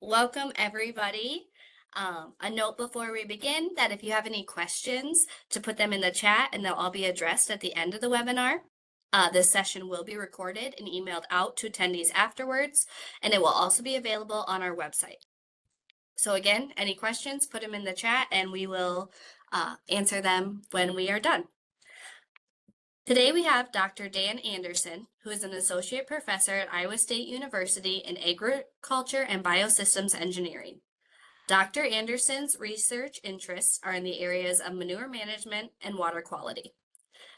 Welcome, everybody. A note before we begin that if you have any questions, to put them in the chat and they'll all be addressed at the end of the webinar. This session will be recorded and emailed out to attendees afterwards, and it will also be available on our website. So again, any questions, put them in the chat and we will answer them when we are done. Today we have Dr. Dan Andersen, who is an associate professor at Iowa State University in agriculture and biosystems engineering. Dr. Andersen's research interests are in the areas of manure management and water quality,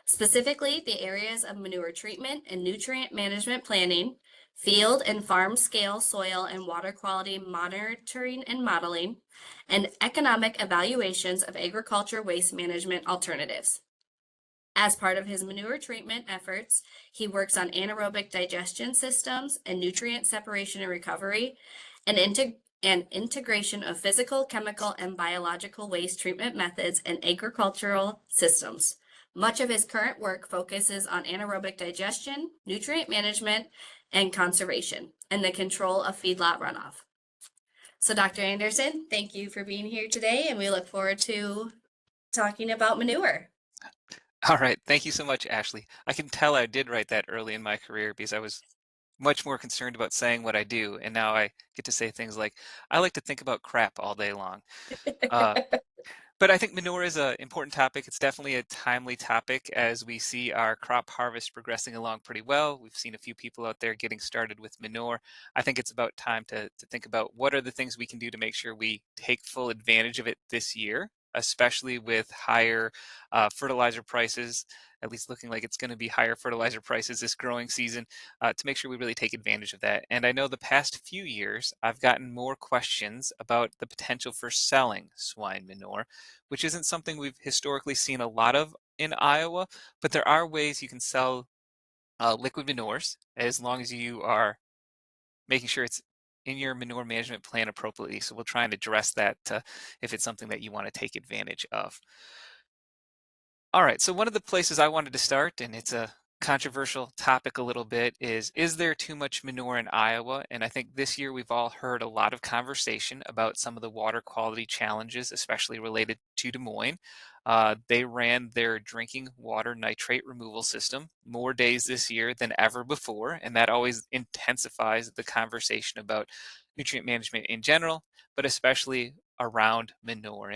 specifically the areas of manure treatment and nutrient management planning, field and farm scale soil and water quality monitoring and modeling, and economic evaluations of agriculture waste management alternatives. As part of his manure treatment efforts, he works on anaerobic digestion systems and nutrient separation and recovery, and integration of physical, chemical, and biological waste treatment methods in agricultural systems. Much of his current work focuses on anaerobic digestion, nutrient management, and conservation, and the control of feedlot runoff. So Dr. Andersen, thank you for being here today, and we look forward to talking about manure. All right. Thank you so much, Ashley. I can tell I did write that early in my career because I was much more concerned about saying what I do. And now I get to say things like, I like to think about crap all day long. Uh, but I think manure is an important topic. It's definitely a timely topic as we see our crop harvest progressing along pretty well. We've seen a few people out there getting started with manure. I think it's about time to think about what are the things we can do to make sure we take full advantage of it this year, especially with higher fertilizer prices, at least looking like it's going to be higher fertilizer prices this growing season, to make sure we really take advantage of that. And I know the past few years, I've gotten more questions about the potential for selling swine manure, which isn't something we've historically seen a lot of in Iowa, but there are ways you can sell liquid manures as long as you are making sure it's in your manure management plan appropriately. So we'll try and address that if it's something that you want to take advantage of. All right, so one of the places I wanted to start, and it's a controversial topic a little bit, is there too much manure in Iowa? And I think this year we've all heard a lot of conversation about some of the water quality challenges, especially related to Des Moines. They ran their drinking water nitrate removal system more days this year than ever before, and that always intensifies the conversation about nutrient management in general, but especially around manure.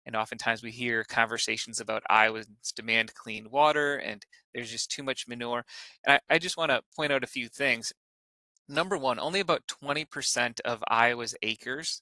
And oftentimes we hear conversations about Iowa's demand clean water and there's just too much manure. And I just want to point out a few things. Number one, only about 20% of Iowa's acres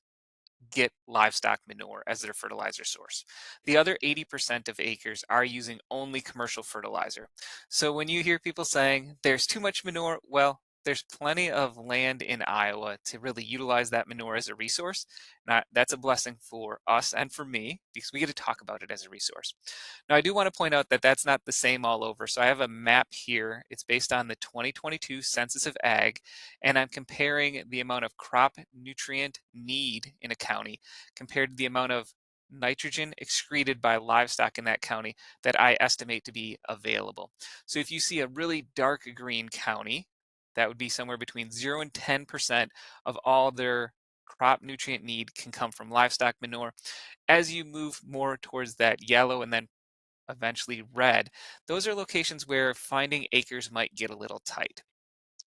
get livestock manure as their fertilizer source. The other 80% of acres are using only commercial fertilizer. So when you hear people saying there's too much manure, well, there's plenty of land in Iowa to really utilize that manure as a resource. And that's a blessing for us and for me because we get to talk about it as a resource. Now, I do want to point out that that's not the same all over. So I have a map here. It's based on the 2022 Census of Ag, and I'm comparing the amount of crop nutrient need in a county compared to the amount of nitrogen excreted by livestock in that county that I estimate to be available. So if you see a really dark green county, that would be somewhere between 0 and 10% of all their crop nutrient need can come from livestock manure. As you move more towards that yellow and then eventually red, those are locations where finding acres might get a little tight.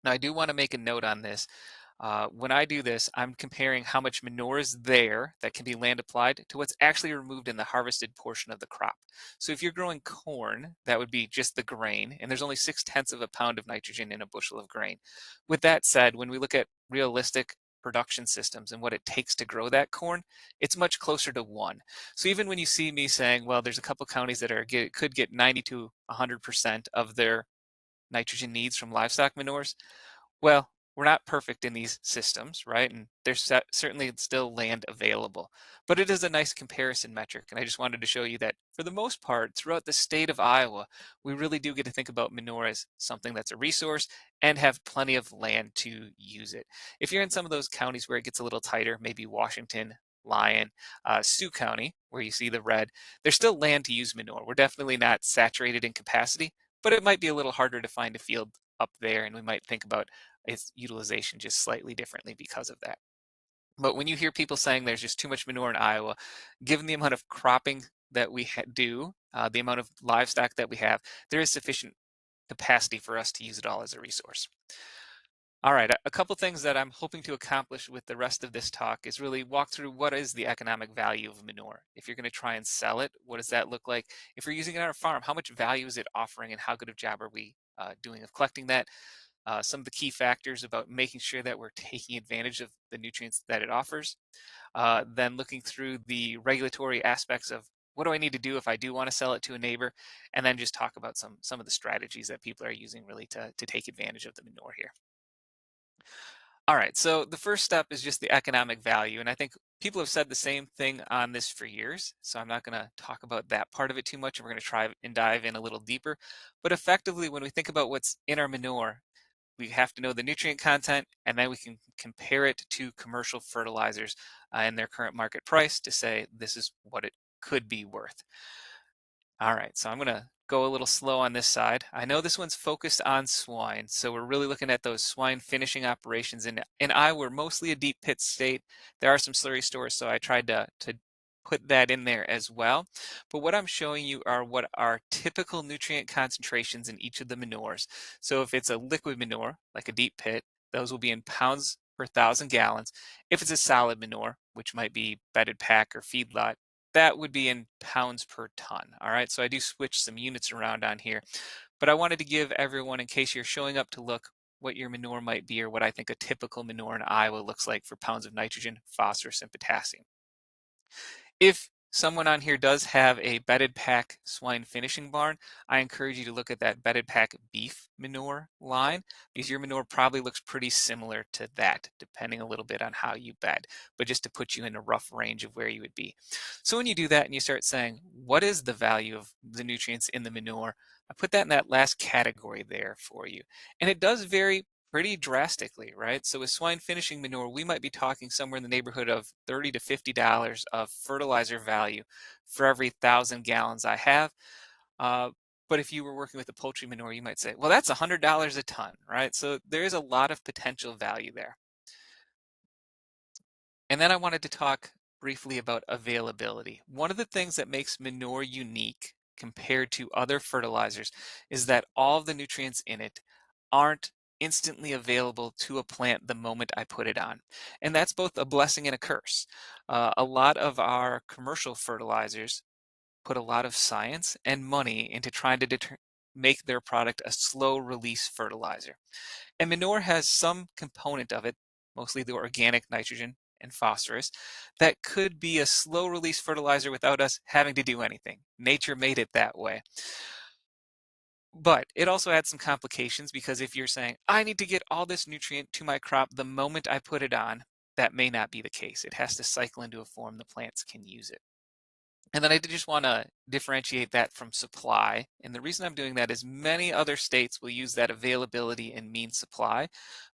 Now, I do want to make a note on this. When I do this, I'm comparing how much manure is there that can be land applied to what's actually removed in the harvested portion of the crop. So if you're growing corn, that would be just the grain, and there's only 6/10 of a pound of nitrogen in a bushel of grain. With that said, when we look at realistic production systems and what it takes to grow that corn, it's much closer to 1. So even when you see me saying, well, there's a couple counties that could get 90 to 100% of their nitrogen needs from livestock manures, well, we're not perfect in these systems, right? And there's certainly still land available, but it is a nice comparison metric. And I just wanted to show you that for the most part, throughout the state of Iowa, we really do get to think about manure as something that's a resource and have plenty of land to use it. If you're in some of those counties where it gets a little tighter, maybe Washington, Lyon, Sioux County, where you see the red, there's still land to use manure. We're definitely not saturated in capacity, but it might be a little harder to find a field up there, and we might think about its utilization just slightly differently because of that. But when you hear people saying there's just too much manure in Iowa, given the amount of cropping that we do, the amount of livestock that we have, there is sufficient capacity for us to use it all as a resource. All right, a couple things that I'm hoping to accomplish with the rest of this talk is really walk through what is the economic value of manure. If you're going to try and sell it, what does that look like? If you're using it on a farm, how much value is it offering and how good of job are we doing of collecting that? Some of the key factors about making sure that we're taking advantage of the nutrients that it offers. Then looking through the regulatory aspects of what do I need to do if I do want to sell it to a neighbor, and then just talk about some of the strategies that people are using really to take advantage of the manure here. All right, so the first step is just the economic value, and I think people have said the same thing on this for years, so I'm not going to talk about that part of it too much, and we're going to try and dive in a little deeper. But effectively, when we think about what's in our manure, we have to know the nutrient content, and then we can compare it to commercial fertilizers and their current market price to say this is what it could be worth. All right, so I'm going to go a little slow on this side. I know this one's focused on swine, so we're really looking at those swine finishing operations. In Iowa, we're mostly a deep pit state. There are some slurry stores, so I tried to put that in there as well. But what I'm showing you are what are typical nutrient concentrations in each of the manures. So if it's a liquid manure, like a deep pit, those will be in pounds per 1,000 gallons. If it's a solid manure, which might be bedded pack or feedlot, that would be in pounds per ton. All right, so I do switch some units around on here, but I wanted to give everyone, in case you're showing up to look, what your manure might be or what I think a typical manure in Iowa looks like for pounds of nitrogen, phosphorus, and potassium. If someone on here does have a bedded pack swine finishing barn, I encourage you to look at that bedded pack beef manure line because your manure probably looks pretty similar to that, depending a little bit on how you bed, but just to put you in a rough range of where you would be. So when you do that and you start saying, what is the value of the nutrients in the manure? I put that in that last category there for you. And it does vary pretty drastically, right? So with swine finishing manure, we might be talking somewhere in the neighborhood of $30 to $50 of fertilizer value for every 1,000 gallons I have. Uh, but if you were working with the poultry manure, you might say, well, that's $100 a ton, right? So there is a lot of potential value there. And then I wanted to talk briefly about availability. One of the things that makes manure unique compared to other fertilizers is that all of the nutrients in it aren't instantly available to a plant the moment I put it on. And that's both a blessing and a curse. A lot of our commercial fertilizers put a lot of science and money into trying to make their product a slow release fertilizer. And manure has some component of it, mostly the organic nitrogen and phosphorus, that could be a slow release fertilizer without us having to do anything. Nature made it that way. But it also adds some complications because if you're saying, I need to get all this nutrient to my crop the moment I put it on, that may not be the case. It has to cycle into a form the plants can use it. And then I did just want to differentiate that from supply. And the reason I'm doing that is many other states will use that availability and mean supply.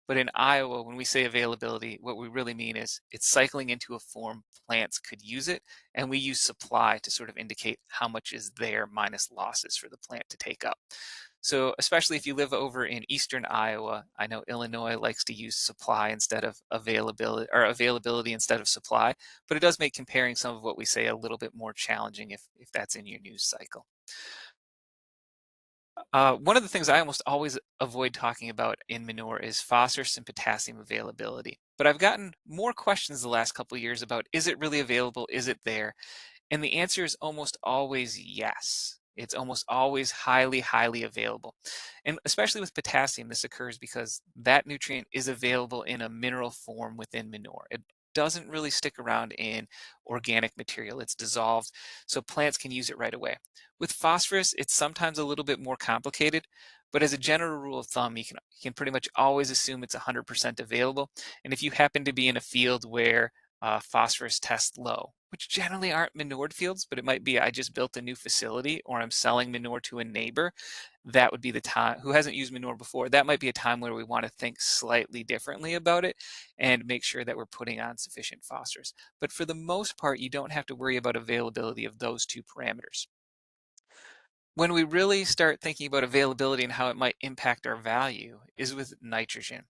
But in Iowa, when we say availability, what we really mean is it's cycling into a form plants could use it. And we use supply to sort of indicate how much is there minus losses for the plant to take up. So especially if you live over in eastern Iowa, I know Illinois likes to use supply instead of availability or availability instead of supply, but it does make comparing some of what we say a little bit more challenging if that's in your news cycle. One of the things I almost always avoid talking about in manure is phosphorus and potassium availability. But I've gotten more questions the last couple of years about is it really available? Is it there? And the answer is almost always yes. It's almost always highly, highly available. And especially with potassium, this occurs because that nutrient is available in a mineral form within manure. It doesn't really stick around in organic material. It's dissolved, so plants can use it right away. With phosphorus, it's sometimes a little bit more complicated, but as a general rule of thumb, you can pretty much always assume it's 100% available. And if you happen to be in a field where phosphorus test low, which generally aren't manured fields, but it might be I just built a new facility or I'm selling manure to a neighbor. That would be the time who hasn't used manure before. That might be a time where we want to think slightly differently about it and make sure that we're putting on sufficient phosphorus. But for the most part, you don't have to worry about availability of those two parameters. When we really start thinking about availability and how it might impact our value is with nitrogen.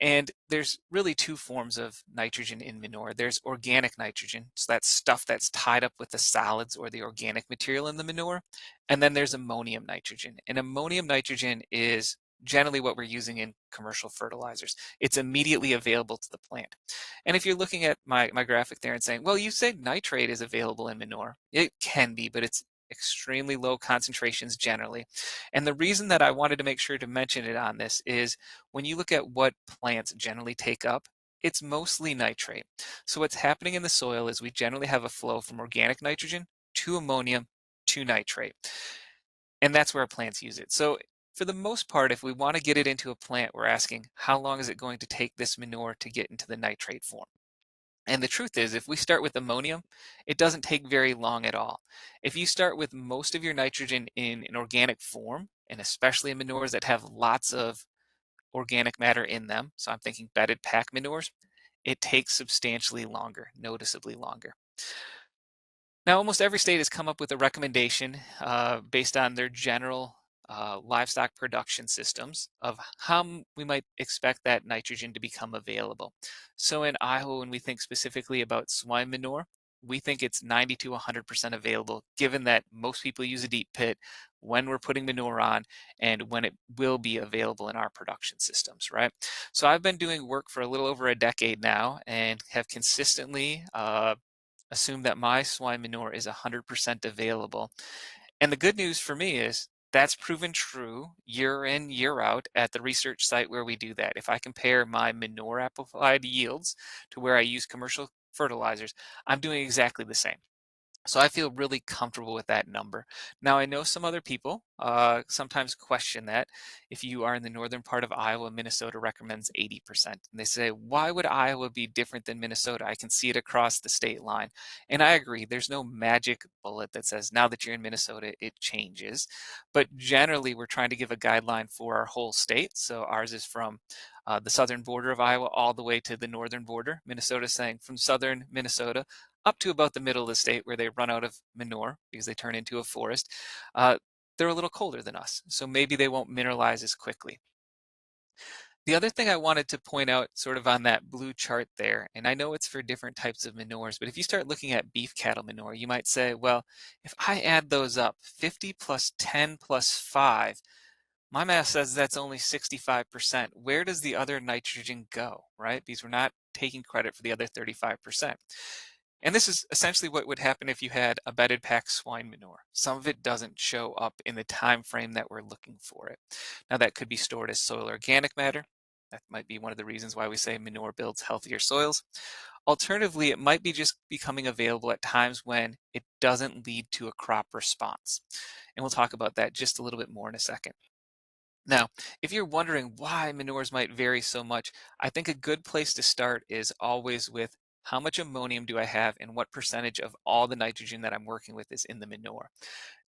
And there's really two forms of nitrogen in manure. There's organic nitrogen, so that's stuff that's tied up with the solids or the organic material in the manure. And then there's ammonium nitrogen. And ammonium nitrogen is generally what we're using in commercial fertilizers. It's immediately available to the plant. And if you're looking at my graphic there and saying, well, you said nitrate is available in manure. It can be, but it's extremely low concentrations generally. And the reason that I wanted to make sure to mention it on this is when you look at what plants generally take up, it's mostly nitrate. So what's happening in the soil is we generally have a flow from organic nitrogen to ammonium to nitrate. And that's where our plants use it. So for the most part, if we want to get it into a plant, we're asking, how long is it going to take this manure to get into the nitrate form? And the truth is, if we start with ammonium, it doesn't take very long at all. If you start with most of your nitrogen in an organic form, and especially in manures that have lots of organic matter in them, so I'm thinking bedded pack manures, it takes substantially longer, noticeably longer. Now, almost every state has come up with a recommendation based on their general livestock production systems of how we might expect that nitrogen to become available. So in Iowa, when we think specifically about swine manure, we think it's 90 to 100% available, given that most people use a deep pit when we're putting manure on and when it will be available in our production systems, right? So I've been doing work for a little over a decade now and have consistently assume that my swine manure is 100% available. And the good news for me is that's proven true year in, year out at the research site where we do that. If I compare my manure applied yields to where I use commercial fertilizers, I'm doing exactly the same. So I feel really comfortable with that number. Now, I know some other people sometimes question that. If you are in the northern part of Iowa, Minnesota recommends 80%. And they say, why would Iowa be different than Minnesota? I can see it across the state line. And I agree, there's no magic bullet that says now that you're in Minnesota, it changes. But generally, we're trying to give a guideline for our whole state. So ours is from the southern border of Iowa all the way to the northern border. Minnesota is saying from southern Minnesota up to about the middle of the state where they run out of manure because they turn into a forest. Uh, they're a little colder than us, so maybe they won't mineralize as quickly. The other thing I wanted to point out sort of on that blue chart there, and I know it's for different types of manures, but if you start looking at beef cattle manure, you might say, well, if I add those up, 50 plus 10 plus 5, my math says that's only 65%. Where does the other nitrogen go, right? Because we're not taking credit for the other 35%. And this is essentially what would happen if you had a bedded pack swine manure. Some of it doesn't show up in the time frame that we're looking for it. Now that could be stored as soil organic matter. That might be one of the reasons why we say manure builds healthier soils. Alternatively, it might be just becoming available at times when it doesn't lead to a crop response. And we'll talk about that just a little bit more in a second. Now, if you're wondering why manures might vary so much, I think a good place to start is always with how much ammonium do I have and what percentage of all the nitrogen that I'm working with is in the manure.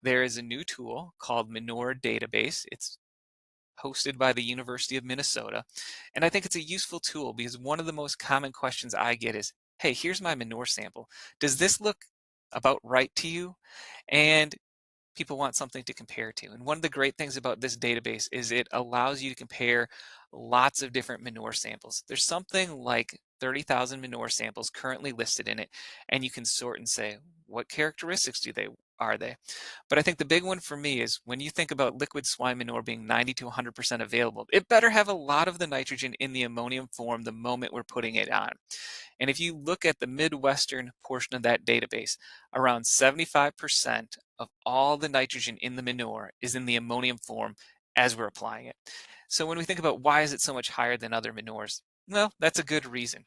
There is a new tool called Manure Database. It's hosted by the University of Minnesota. And I think it's a useful tool because one of the most common questions I get is, hey, here's my manure sample. Does this look about right to you? And people want something to compare to. And one of the great things about this database is it allows you to compare lots of different manure samples. There's something like 30,000 manure samples currently listed in it, and you can sort and say, what characteristics are they? But I think the big one for me is when you think about liquid swine manure being 90 to 100% available, it better have a lot of the nitrogen in the ammonium form the moment we're putting it on. And if you look at the Midwestern portion of that database, around 75% of all the nitrogen in the manure is in the ammonium form as we're applying it. So when we think about why is it so much higher than other manures, well, that's a good reason.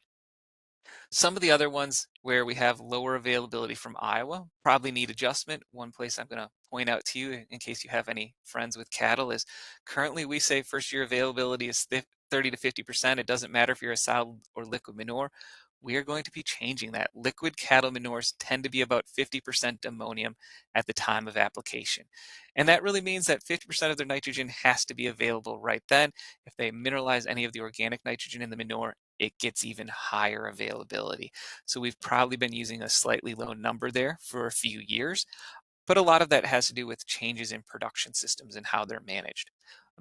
Some of the other ones where we have lower availability from Iowa probably need adjustment. One place I'm going to point out to you in case you have any friends with cattle is currently we say first year availability is 30 to 50%. It doesn't matter if you're a solid or liquid manure. We are going to be changing that. Liquid cattle manures tend to be about 50% ammonium at the time of application. And that really means that 50% of their nitrogen has to be available right then. If they mineralize any of the organic nitrogen in the manure, it gets even higher availability. So we've probably been using a slightly low number there for a few years, but a lot of that has to do with changes in production systems and how they're managed.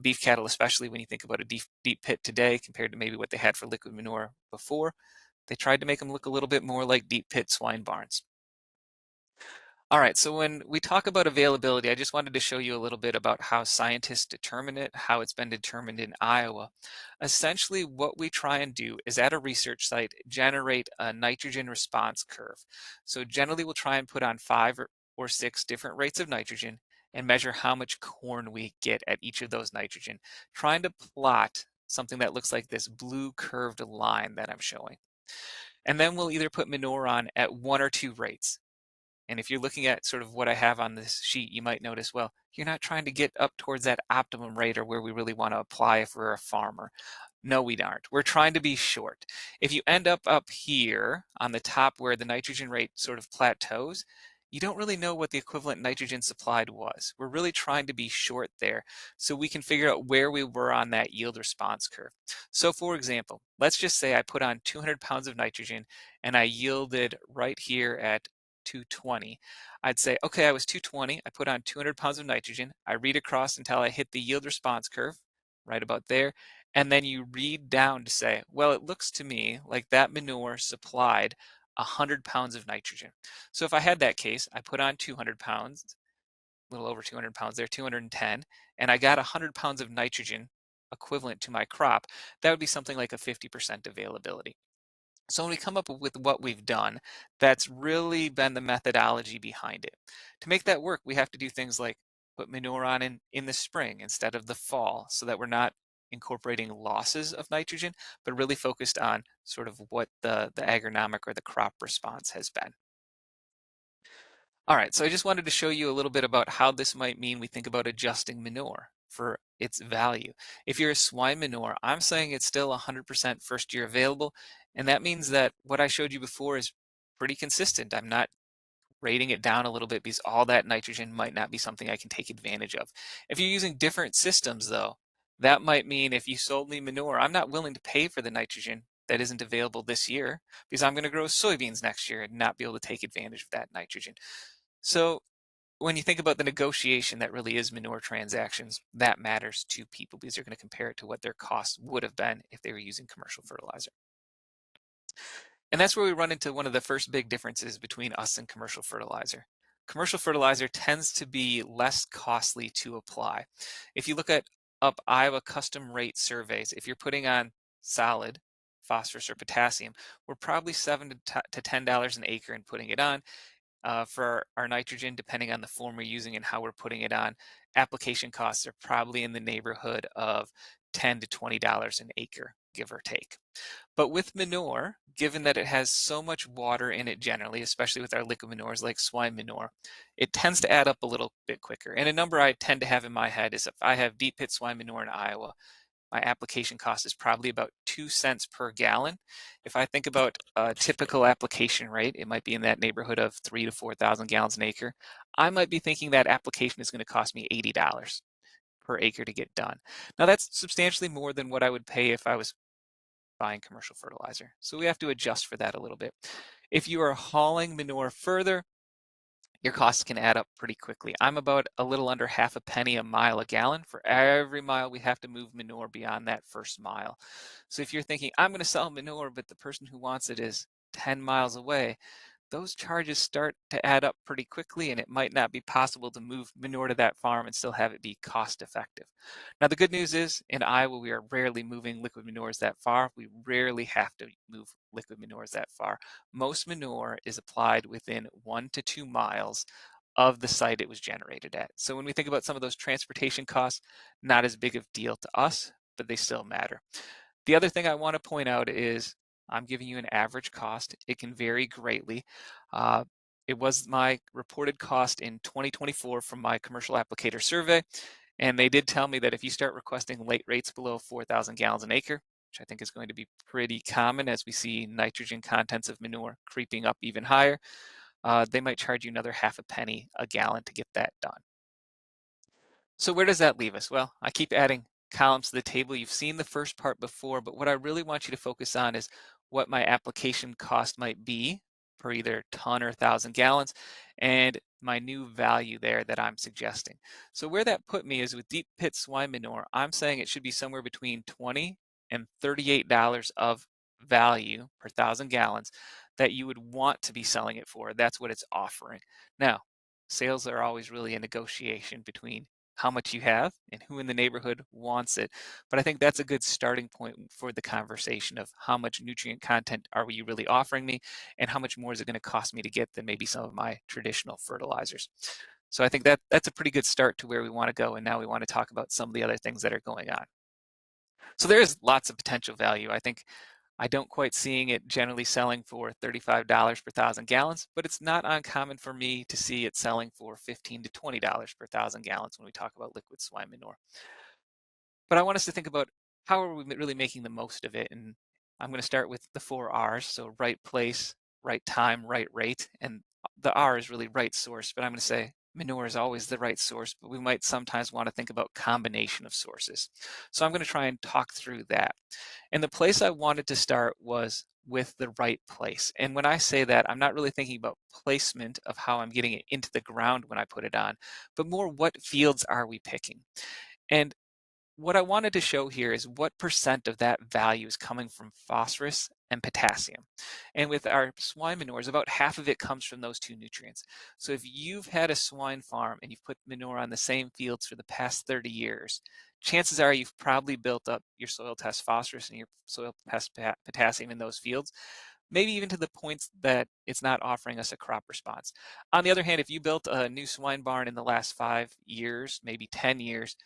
Beef cattle, especially when you think about a deep pit today compared to maybe what they had for liquid manure before, they tried to make them look a little bit more like deep pit swine barns. All right, so when we talk about availability, I just wanted to show you a little bit about how scientists determine it, how it's been determined in Iowa. Essentially, what we try and do is at a research site, generate a nitrogen response curve. So generally, we'll try and put on five or six different rates of nitrogen and measure how much corn we get at each of those nitrogen, trying to plot something that looks like this blue curved line that I'm showing. And then we'll either put manure on at one or two rates. And if you're looking at sort of what I have on this sheet, you might notice, well, you're not trying to get up towards that optimum rate or where we really want to apply if we're a farmer. No, we aren't. We're trying to be short. If you end up here on the top where the nitrogen rate sort of plateaus, you don't really know what the equivalent nitrogen supplied was. We're really trying to be short there so we can figure out where we were on that yield response curve. So for example, let's just say I put on 200 pounds of nitrogen and I yielded right here at 220. I'd say, okay, I was 220. I put on 200 pounds of nitrogen. I read across until I hit the yield response curve, right about there. And then you read down to say, well, it looks to me like that manure supplied 100 pounds of nitrogen. So if I had that case, I put on 200 pounds, a little over 200 pounds there, 210, and I got 100 pounds of nitrogen equivalent to my crop. That would be something like a 50% availability. So when we come up with what we've done, that's really been the methodology behind it. To make that work, we have to do things like put manure on in the spring instead of the fall so that we're not incorporating losses of nitrogen, but really focused on sort of what the agronomic or the crop response has been. All right, so I just wanted to show you a little bit about how this might mean we think about adjusting manure for its value. If you're a swine manure, I'm saying it's still 100% first year available, and that means that what I showed you before is pretty consistent. I'm not rating it down a little bit because all that nitrogen might not be something I can take advantage of. If you're using different systems though, that might mean if you sold me manure, I'm not willing to pay for the nitrogen that isn't available this year because I'm going to grow soybeans next year and not be able to take advantage of that nitrogen. So when you think about the negotiation that really is manure transactions, that matters to people because they're going to compare it to what their costs would have been if they were using commercial fertilizer. And that's where we run into one of the first big differences between us and commercial fertilizer. Commercial fertilizer tends to be less costly to apply. If you look at up Iowa custom rate surveys, if you're putting on solid phosphorus or potassium, we're probably $7 to $10 an acre in putting it on. For our nitrogen, depending on the form we're using and how we're putting it on, application costs are probably in the neighborhood of $10 to $20 an acre, give or take. But with manure, given that it has so much water in it generally, especially with our liquid manures like swine manure, it tends to add up a little bit quicker. And a number I tend to have in my head is if I have deep pit swine manure in Iowa, my application cost is probably about 2 cents per gallon. If I think about a typical application rate, it might be in that neighborhood of 3 to 4,000 gallons an acre. I might be thinking that application is going to cost me $80 per acre to get done. Now that's substantially more than what I would pay if I was buying commercial fertilizer. So we have to adjust for that a little bit. If you are hauling manure further, your costs can add up pretty quickly. I'm about a little under half a penny a mile a gallon for every mile we have to move manure beyond that first mile. So if you're thinking, I'm going to sell manure, but the person who wants it is 10 miles away, those charges start to add up pretty quickly, and it might not be possible to move manure to that farm and still have it be cost effective. Now, the good news is in Iowa, we are rarely moving liquid manures that far. We rarely have to move liquid manures that far. Most manure is applied within 1 to 2 miles of the site it was generated at. So when we think about some of those transportation costs, not as big of a deal to us, but they still matter. The other thing I want to point out is I'm giving you an average cost. It can vary greatly. Uh, it was my reported cost in 2024 from my commercial applicator survey, and they did tell me that if you start requesting late rates below 4,000 gallons an acre, which I think is going to be pretty common as we see nitrogen contents of manure creeping up even higher, they might charge you another half a penny a gallon to get that done. So where does that leave us? Well, I keep adding columns to the table. You've seen the first part before, but what I really want you to focus on is what my application cost might be per either ton or 1,000 gallons, and my new value there that I'm suggesting. So where that put me is with deep pit swine manure, I'm saying it should be somewhere between $20 and $38 of value per 1,000 gallons that you would want to be selling it for. That's what it's offering. Now, sales are always really a negotiation between how much you have and who in the neighborhood wants it. But I think that's a good starting point for the conversation of how much nutrient content are you really offering me and how much more is it going to cost me to get than maybe some of my traditional fertilizers. So I think that's a pretty good start to where we want to go. And now we want to talk about some of the other things that are going on. So there is lots of potential value. I think I don't quite seeing it generally selling for $35 per 1,000 gallons, but it's not uncommon for me to see it selling for $15 to $20 per 1,000 gallons when we talk about liquid swine manure. But I want us to think about how are we really making the most of it? And I'm going to start with the 4 R's. So right place, right time, right rate. And the R is really right source, but I'm going to say manure is always the right source, but we might sometimes want to think about combination of sources. So I'm going to try and talk through that. And the place I wanted to start was with the right place. And when I say that, I'm not really thinking about placement of how I'm getting it into the ground when I put it on, but more what fields are we picking? And what I wanted to show here is what percent of that value is coming from phosphorus and potassium. And with our swine manures, about half of it comes from those two nutrients. So if you've had a swine farm and you've put manure on the same fields for the past 30 years, chances are you've probably built up your soil test phosphorus and your soil test potassium in those fields, maybe even to the points that it's not offering us a crop response. On the other hand, if you built a new swine barn in the last 5 years, maybe 10 years,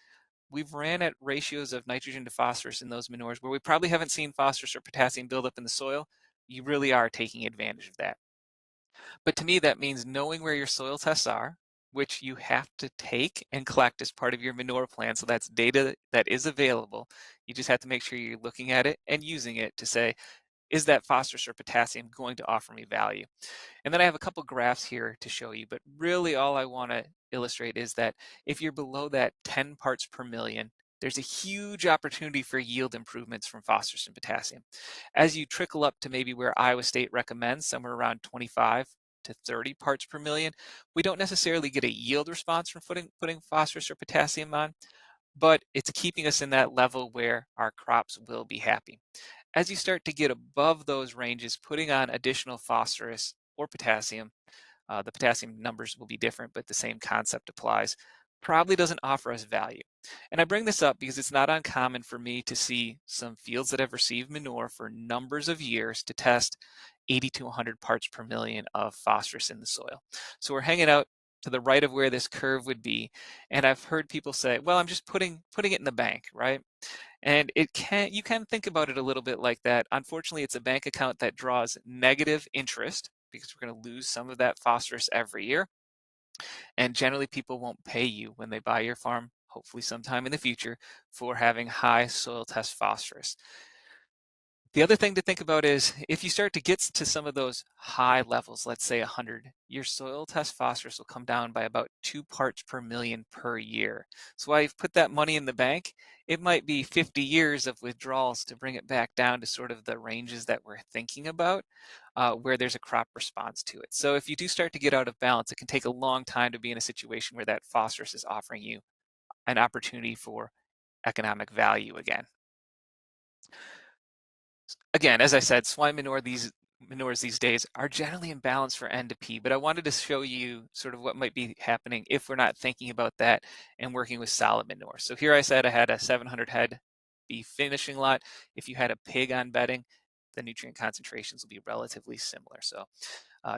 we've ran at ratios of nitrogen to phosphorus in those manures where we probably haven't seen phosphorus or potassium build up in the soil. You really are taking advantage of that. But to me, that means knowing where your soil tests are, which you have to take and collect as part of your manure plan. So that's data that is available. You just have to make sure you're looking at it and using it to say, is that phosphorus or potassium going to offer me value? And then I have a couple graphs here to show you, but really all I want to illustrate is that if you're below that 10 parts per million, there's a huge opportunity for yield improvements from phosphorus and potassium. As you trickle up to maybe where Iowa State recommends, somewhere around 25 to 30 parts per million, we don't necessarily get a yield response from putting phosphorus or potassium on, but it's keeping us in that level where our crops will be happy. As you start to get above those ranges, putting on additional phosphorus or potassium, the potassium numbers will be different, but the same concept applies, probably doesn't offer us value. And I bring this up because it's not uncommon for me to see some fields that have received manure for numbers of years to test 80 to 100 parts per million of phosphorus in the soil. So we're hanging out to the right of where this curve would be. And I've heard people say, well, I'm just putting it in the bank, right? And you can think about it a little bit like that. Unfortunately, it's a bank account that draws negative interest because we're going to lose some of that phosphorus every year. And generally, people won't pay you when they buy your farm, hopefully sometime in the future, for having high soil test phosphorus. The other thing to think about is if you start to get to some of those high levels, let's say 100, your soil test phosphorus will come down by about 2 parts per million per year. So while you've put that money in the bank, it might be 50 years of withdrawals to bring it back down to sort of the ranges that we're thinking about, where there's a crop response to it. So if you do start to get out of balance, it can take a long time to be in a situation where that phosphorus is offering you an opportunity for economic value again. Again, as I said, swine manures these days are generally in balance for N to P, but I wanted to show you sort of what might be happening if we're not thinking about that and working with solid manure. So here I said I had a 700 head beef finishing lot. If you had a pig on bedding, the nutrient concentrations will be relatively similar. So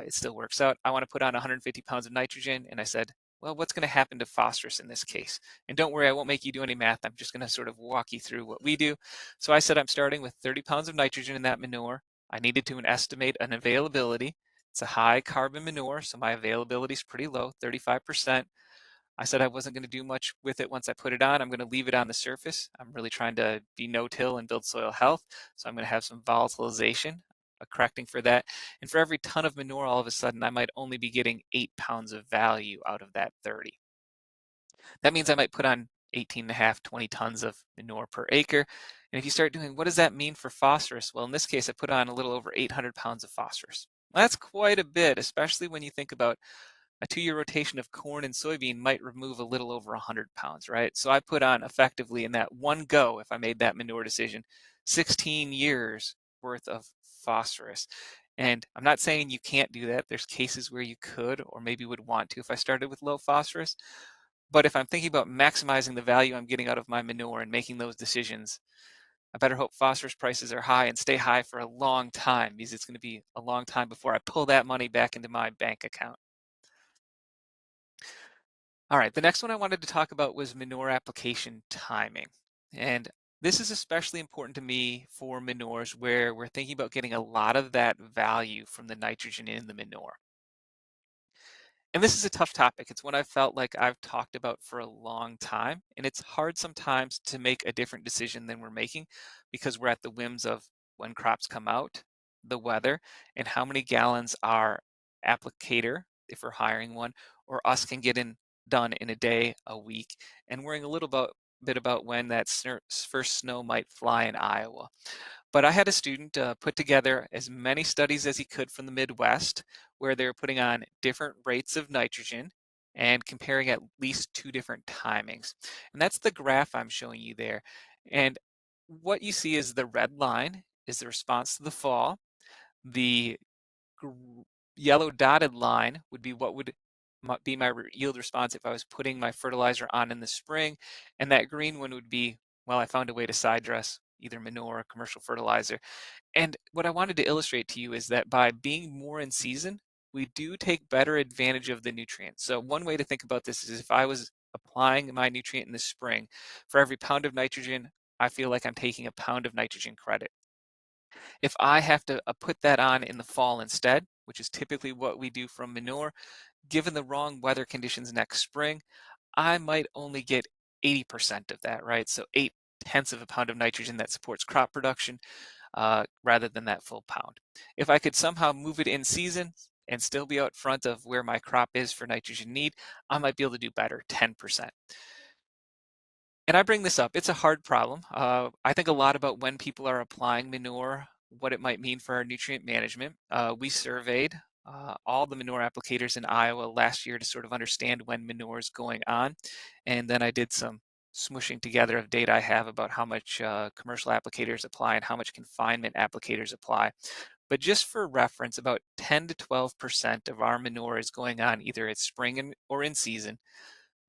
it still works out. I want to put on 150 pounds of nitrogen, and I said, well, what's going to happen to phosphorus in this case? And don't worry, I won't make you do any math. I'm just going to sort of walk you through what we do. So I said I'm starting with 30 pounds of nitrogen in that manure. I needed to estimate an availability. It's a high carbon manure, so my availability is pretty low, 35%. I said I wasn't going to do much with it once I put it on. I'm going to leave it on the surface. I'm really trying to be no-till and build soil health. So I'm going to have some volatilization, correcting for that. And for every ton of manure, all of a sudden, I might only be getting 8 pounds of value out of that 30. That means I might put on 18 and a half, 20 tons of manure per acre. And if you start doing, what does that mean for phosphorus? Well, in this case, I put on a little over 800 pounds of phosphorus. That's quite a bit, especially when you think about a 2-year rotation of corn and soybean might remove a little over 100 pounds, right? So I put on effectively in that one go, if I made that manure decision, 16 years worth of phosphorus. And I'm not saying you can't do that. There's cases where you could or maybe would want to if I started with low phosphorus. But if I'm thinking about maximizing the value I'm getting out of my manure and making those decisions, I better hope phosphorus prices are high and stay high for a long time, because it's going to be a long time before I pull that money back into my bank account. All right, the next one I wanted to talk about was manure application timing. And this is especially important to me for manures where we're thinking about getting a lot of that value from the nitrogen in the manure. And this is a tough topic. It's one I've felt like I've talked about for a long time, and it's hard sometimes to make a different decision than we're making because we're at the whims of when crops come out, the weather, and how many gallons our applicator, if we're hiring one, or us can get in done in a day, a week, and worrying a bit about when that first snow might fly in Iowa. But I had a student put together as many studies as he could from the Midwest, where they were putting on different rates of nitrogen and comparing at least two different timings. And that's the graph I'm showing you there. And what you see is the red line is the response to the fall. The yellow dotted line would be what would be my yield response if I was putting my fertilizer on in the spring. And that green one would be, well, I found a way to side dress either manure or commercial fertilizer. And what I wanted to illustrate to you is that by being more in season, we do take better advantage of the nutrients. So one way to think about this is if I was applying my nutrient in the spring, for every pound of nitrogen, I feel like I'm taking a pound of nitrogen credit. If I have to put that on in the fall instead, which is typically what we do from manure, given the wrong weather conditions next spring, I might only get 80% of that, right? So 8/10 of a pound of nitrogen that supports crop production rather than that full pound. If I could somehow move it in season and still be out front of where my crop is for nitrogen need, I might be able to do better, 10%. And I bring this up, it's a hard problem. I think a lot about when people are applying manure, what it might mean for our nutrient management. We surveyed all the manure applicators in Iowa last year to sort of understand when manure is going on. And then I did some smushing together of data I have about how much commercial applicators apply and how much confinement applicators apply. But just for reference, about 10 to 12% of our manure is going on either at spring or in season.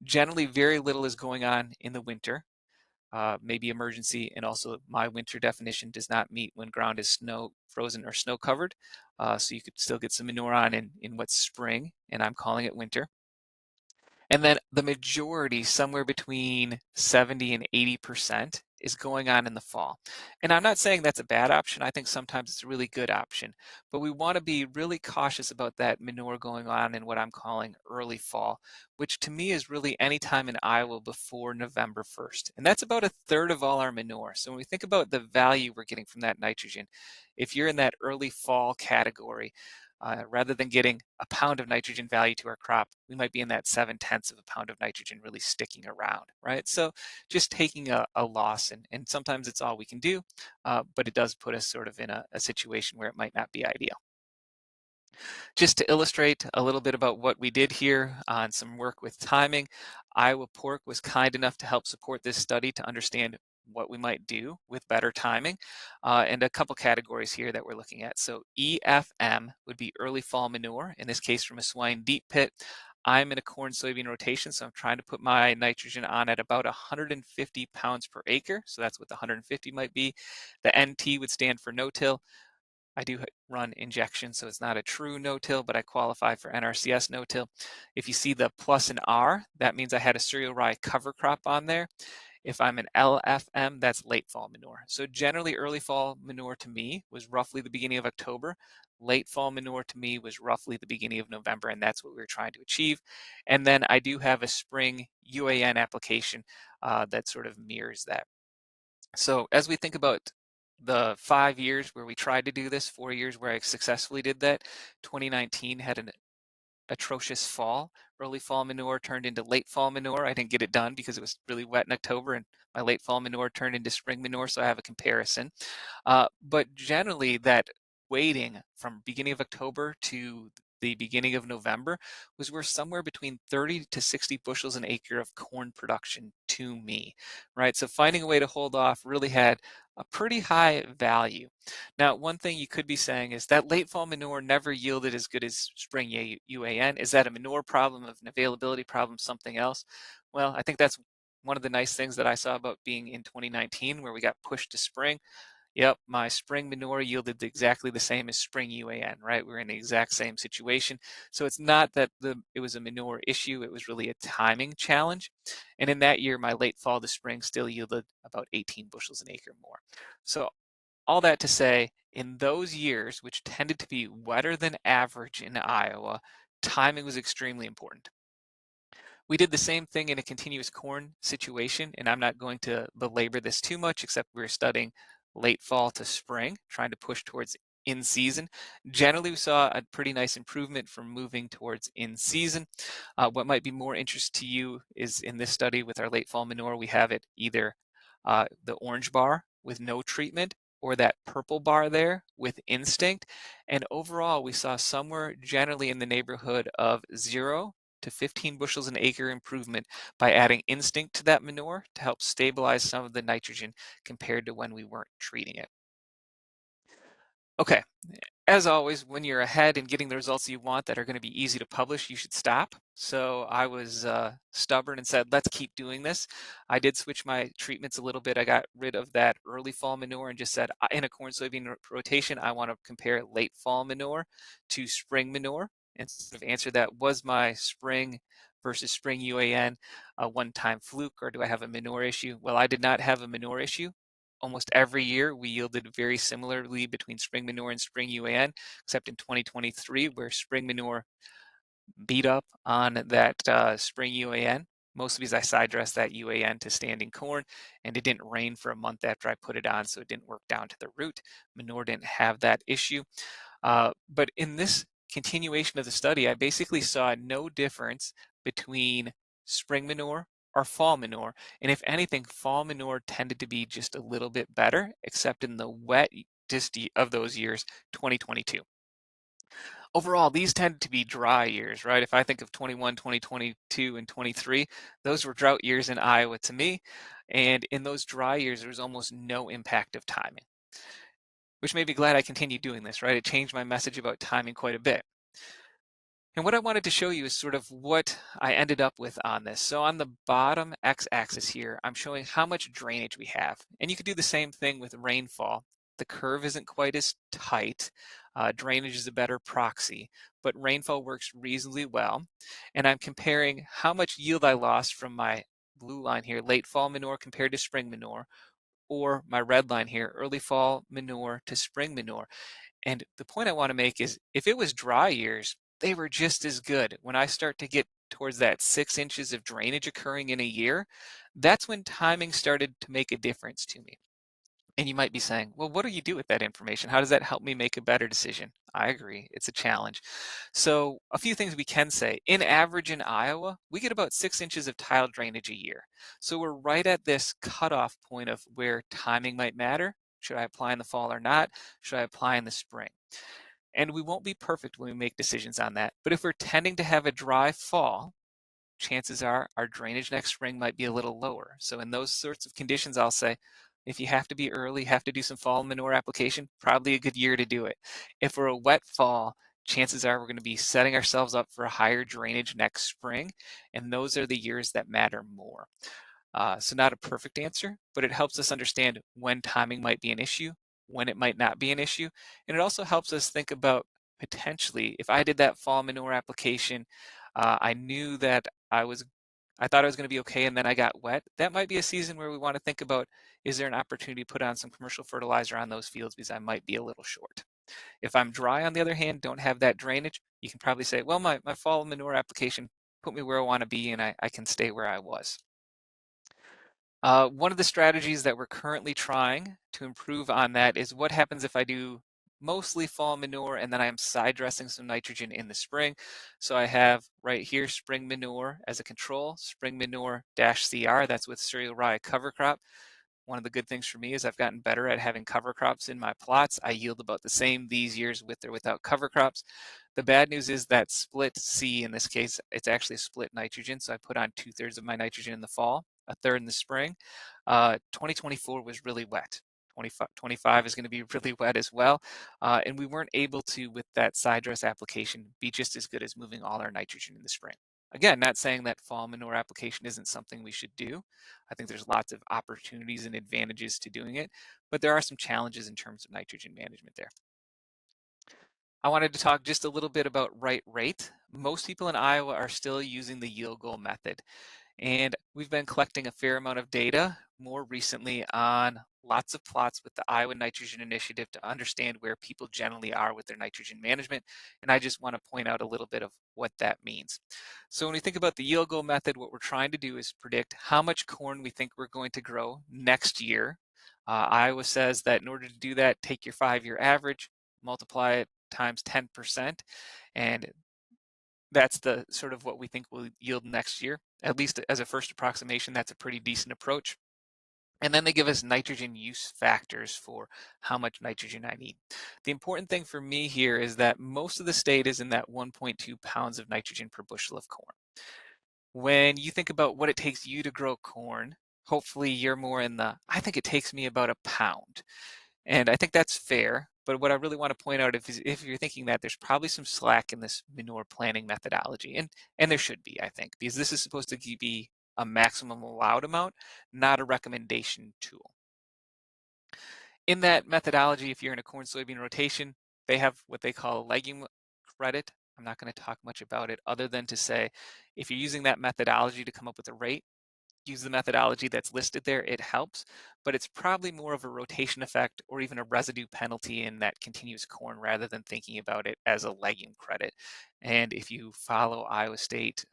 Generally, very little is going on in the winter, maybe emergency, and also my winter definition does not meet when ground is snow frozen or snow covered. So you could still get some manure on in what's spring, and I'm calling it winter. And then the majority, somewhere between 70 and 80%, is going on in the fall. And I'm not saying that's a bad option. I think sometimes it's a really good option. But we want to be really cautious about that manure going on in what I'm calling early fall, which to me is really any time in Iowa before November 1st. And that's about a third of all our manure. So when we think about the value we're getting from that nitrogen, if you're in that early fall category, rather than getting a pound of nitrogen value to our crop, we might be in that 7/10 of a pound of nitrogen really sticking around, right? So just taking a loss, and sometimes it's all we can do, but it does put us sort of in a situation where it might not be ideal. Just to illustrate a little bit about what we did here on some work with timing, Iowa Pork was kind enough to help support this study to understand what we might do with better timing, and a couple categories here that we're looking at. So EFM would be early fall manure, in this case from a swine deep pit. I'm in a corn soybean rotation, so I'm trying to put my nitrogen on at about 150 pounds per acre. So that's what the 150 might be. The NT would stand for no-till. I do run injection, so it's not a true no-till, but I qualify for NRCS no-till. If you see the plus and R, that means I had a cereal rye cover crop on there. If I'm an LFM, that's late fall manure. So generally early fall manure to me was roughly the beginning of October. Late fall manure to me was roughly the beginning of November, and that's what we were trying to achieve. And then I do have a spring UAN application that sort of mirrors that. So as we think about the 5 years where we tried to do this, 4 years where I successfully did that, 2019 had an atrocious fall. Early fall manure turned into late fall manure. I didn't get it done because it was really wet in October, and my late fall manure turned into spring manure, so I have a comparison. But generally, that waiting from beginning of October to the beginning of November was worth somewhere between 30 to 60 bushels an acre of corn production to me, right? So finding a way to hold off really had a pretty high value. Now, one thing you could be saying is that late fall manure never yielded as good as spring UAN. Is that a manure problem, an availability problem, something else? Well, I think that's one of the nice things that I saw about being in 2019 where we got pushed to spring. Yep, my spring manure yielded exactly the same as spring UAN, right? We're in the exact same situation. So it's not that it was a manure issue, it was really a timing challenge. And in that year, my late fall to spring still yielded about 18 bushels an acre more. So all that to say, in those years, which tended to be wetter than average in Iowa, timing was extremely important. We did the same thing in a continuous corn situation, and I'm not going to belabor this too much, except we were studying late fall to spring, trying to push towards in season. Generally, we saw a pretty nice improvement from moving towards in season. What might be more interest to you is in this study with our late fall manure, we have it either the orange bar with no treatment or that purple bar there with instinct. And overall, we saw somewhere generally in the neighborhood of 0 to 15 bushels an acre improvement by adding instinct to that manure to help stabilize some of the nitrogen compared to when we weren't treating it. Okay, as always, when you're ahead and getting the results you want that are going to be easy to publish, you should stop. So I was stubborn and said, let's keep doing this. I did switch my treatments a little bit. I got rid of that early fall manure and just said, in a corn soybean rotation, I want to compare late fall manure to spring manure and sort of answer that, was my spring versus spring UAN a one-time fluke, or do I have a manure issue? Well, I did not have a manure issue. Almost every year we yielded very similarly between spring manure and spring UAN, except in 2023 where spring manure beat up on that spring UAN. Mostly because I side dressed that UAN to standing corn and it didn't rain for a month after I put it on, so it didn't work down to the root. Manure didn't have that issue. But in this continuation of the study, I basically saw no difference between spring manure or fall manure. And if anything, fall manure tended to be just a little bit better, except in the wettest of those years, 2022. Overall, these tend to be dry years, right? If I think of 21, 2022, and 23, those were drought years in Iowa to me. And in those dry years, there was almost no impact of timing, which made me glad I continued doing this, right? It changed my message about timing quite a bit. And what I wanted to show you is sort of what I ended up with on this. So on the bottom x-axis here, I'm showing how much drainage we have. And you could do the same thing with rainfall. The curve isn't quite as tight. Drainage is a better proxy, but rainfall works reasonably well. And I'm comparing how much yield I lost from my blue line here, late fall manure compared to spring manure, or my red line here, early fall manure to spring manure. And the point I want to make is if it was dry years, they were just as good. When I start to get towards that 6 inches of drainage occurring in a year, that's when timing started to make a difference to me. And you might be saying, well, what do you do with that information? How does that help me make a better decision? I agree, it's a challenge. So a few things we can say. In average in Iowa, we get about 6 inches of tile drainage a year. So we're right at this cutoff point of where timing might matter. Should I apply in the fall or not? Should I apply in the spring? And we won't be perfect when we make decisions on that. But if we're tending to have a dry fall, chances are our drainage next spring might be a little lower. So in those sorts of conditions, I'll say, if you have to be early, have to do some fall manure application, probably a good year to do it. If we're a wet fall, chances are we're going to be setting ourselves up for a higher drainage next spring. And those are the years that matter more. So not a perfect answer, but it helps us understand when timing might be an issue, when it might not be an issue. And it also helps us think about potentially, if I did that fall manure application, I knew that I thought I was going to be okay and then I got wet. That might be a season where we want to think about, is there an opportunity to put on some commercial fertilizer on those fields because I might be a little short. If I'm dry, on the other hand, don't have that drainage, you can probably say, well, my fall manure application put me where I want to be and I can stay where I was. One of the strategies that we're currently trying to improve on that is what happens if I do mostly fall manure and then I am side dressing some nitrogen in the spring. So I have right here spring manure as a control, spring manure -CR, that's with cereal rye cover crop. One of the good things for me is I've gotten better at having cover crops in my plots. I yield about the same these years with or without cover crops. The bad news is that split C, in this case, it's actually split nitrogen. So I put on 2/3 of my nitrogen in the fall, a third in the spring. 2024 was really wet. 25 is going to be really wet as well. And we weren't able to, with that side dress application, be just as good as moving all our nitrogen in the spring. Again, not saying that fall manure application isn't something we should do. I think there's lots of opportunities and advantages to doing it, but there are some challenges in terms of nitrogen management there. I wanted to talk just a little bit about right rate. Most people in Iowa are still using the yield goal method. And we've been collecting a fair amount of data more recently on lots of plots with the Iowa Nitrogen Initiative to understand where people generally are with their nitrogen management. And I just want to point out a little bit of what that means. So when we think about the yield goal method, what we're trying to do is predict how much corn we think we're going to grow next year. Iowa says that in order to do that, take your 5-year average, multiply it times 10%, and that's the sort of what we think will yield next year. At least as a first approximation, that's a pretty decent approach. And then they give us nitrogen use factors for how much nitrogen I need. The important thing for me here is that most of the state is in that 1.2 pounds of nitrogen per bushel of corn. When you think about what it takes you to grow corn, hopefully you're more in the, I think it takes me about a pound. And I think that's fair. But what I really want to point out if you're thinking that there's probably some slack in this manure planning methodology, and there should be, I think, because this is supposed to be a maximum allowed amount, not a recommendation tool. In that methodology, if you're in a corn soybean rotation, they have what they call a legume credit. I'm not going to talk much about it other than to say if you're using that methodology to come up with a rate, use the methodology that's listed there, it helps, but it's probably more of a rotation effect or even a residue penalty in that continuous corn rather than thinking about it as a legume credit. And if you follow Iowa State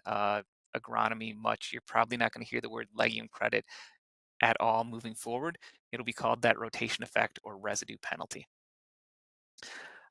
agronomy much, you're probably not going to hear the word legume credit at all moving forward. It'll be called that rotation effect or residue penalty.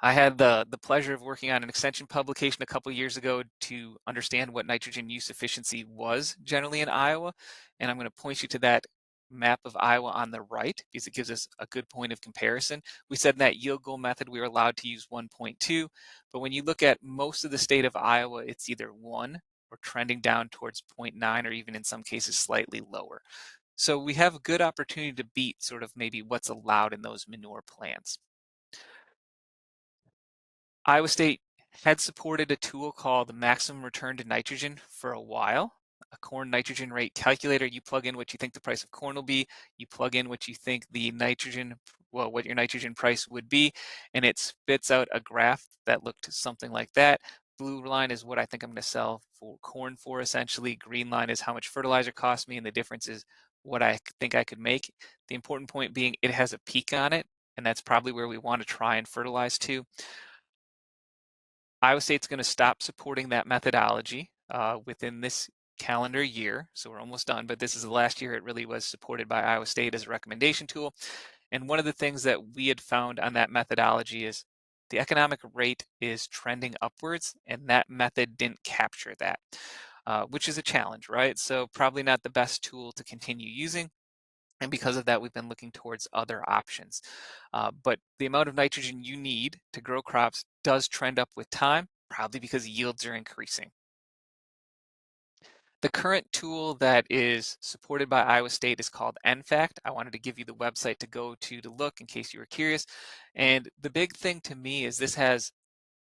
I had the pleasure of working on an extension publication a couple years ago to understand what nitrogen use efficiency was generally in Iowa, and I'm going to point you to that map of Iowa on the right because it gives us a good point of comparison. We said in that yield goal method we were allowed to use 1.2, but when you look at most of the state of Iowa, it's either 1 or trending down towards 0.9 or even in some cases slightly lower. So we have a good opportunity to beat sort of maybe what's allowed in those manure plants. Iowa State had supported a tool called the maximum return to nitrogen for a while. A corn nitrogen rate calculator. You plug in what you think the price of corn will be. You plug in what you think the nitrogen, well, what your nitrogen price would be, and it spits out a graph that looked something like that. Blue line is what I think I'm going to sell for corn for essentially. Green line is how much fertilizer costs me, and the difference is what I think I could make. The important point being it has a peak on it, and that's probably where we want to try and fertilize to. Iowa State's going to stop supporting that methodology within this calendar year. So we're almost done, but this is the last year it really was supported by Iowa State as a recommendation tool. And one of the things that we had found on that methodology is the economic rate is trending upwards, and that method didn't capture that, which is a challenge, right? So probably not the best tool to continue using. And because of that, we've been looking towards other options. But the amount of nitrogen you need to grow crops does trend up with time, probably because yields are increasing. The current tool that is supported by Iowa State is called NFACT. I wanted to give you the website to go to look in case you were curious. And the big thing to me is this has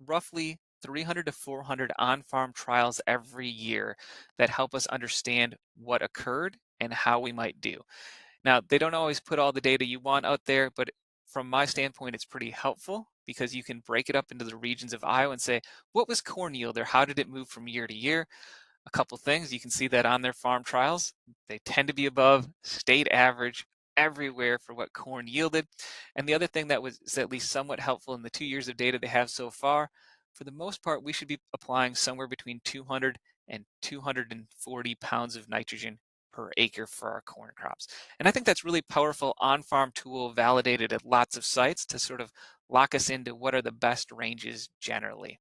roughly 300 to 400 on-farm trials every year that help us understand what occurred and how we might do. Now, they don't always put all the data you want out there, but from my standpoint, it's pretty helpful because you can break it up into the regions of Iowa and say, what was corn yield or how did it move from year to year? A couple things, you can see that on their farm trials, they tend to be above state average everywhere for what corn yielded. And the other thing that was at least somewhat helpful in the 2 years of data they have so far, for the most part, we should be applying somewhere between 200 and 240 pounds of nitrogen per acre for our corn crops. And I think that's really powerful on-farm tool validated at lots of sites to sort of lock us into what are the best ranges generally.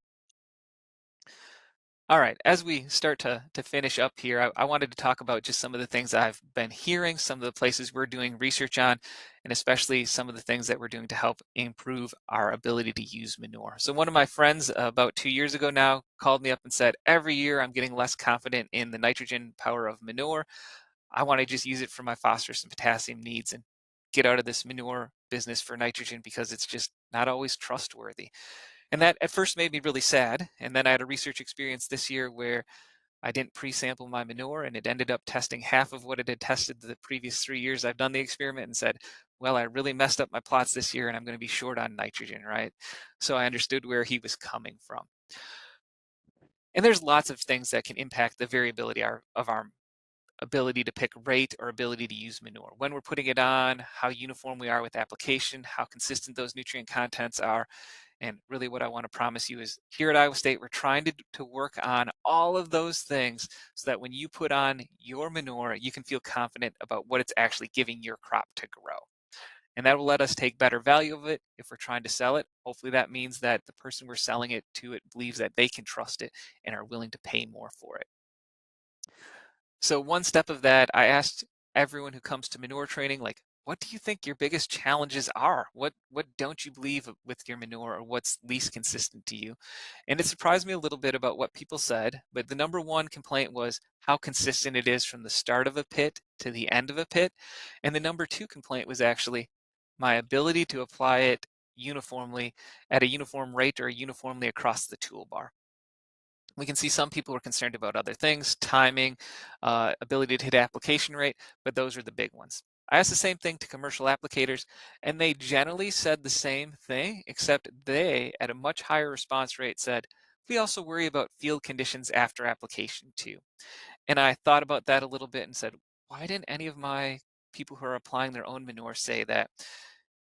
All right, as we start to finish up here, I wanted to talk about just some of the things I've been hearing, some of the places we're doing research on, and especially some of the things that we're doing to help improve our ability to use manure. So one of my friends about 2 years ago now called me up and said, every year I'm getting less confident in the nitrogen power of manure. I want to just use it for my phosphorus and potassium needs and get out of this manure business for nitrogen because it's just not always trustworthy. And that at first made me really sad. And then I had a research experience this year where I didn't pre-sample my manure and it ended up testing half of what it had tested the previous 3 years I've done the experiment, and said, well, I really messed up my plots this year and I'm going to be short on nitrogen, right? So I understood where he was coming from. And there's lots of things that can impact the variability of our ability to pick rate or ability to use manure. When we're putting it on, how uniform we are with application, how consistent those nutrient contents are. And really what I want to promise you is here at Iowa State, we're trying to work on all of those things so that when you put on your manure, you can feel confident about what it's actually giving your crop to grow. And that will let us take better value of it if we're trying to sell it. Hopefully that means that the person we're selling it to it believes that they can trust it and are willing to pay more for it. So one step of that, I asked everyone who comes to manure training, like, what do you think your biggest challenges are? What don't you believe with your manure, or what's least consistent to you? And it surprised me a little bit about what people said, but the number one complaint was how consistent it is from the start of a pit to the end of a pit. And the number two complaint was actually my ability to apply it uniformly at a uniform rate or uniformly across the toolbar. We can see some people are concerned about other things, timing, ability to hit application rate, but those are the big ones. I asked the same thing to commercial applicators, and they generally said the same thing, except they, at a much higher response rate, said, we also worry about field conditions after application too. And I thought about that a little bit and said, why didn't any of my people who are applying their own manure say that?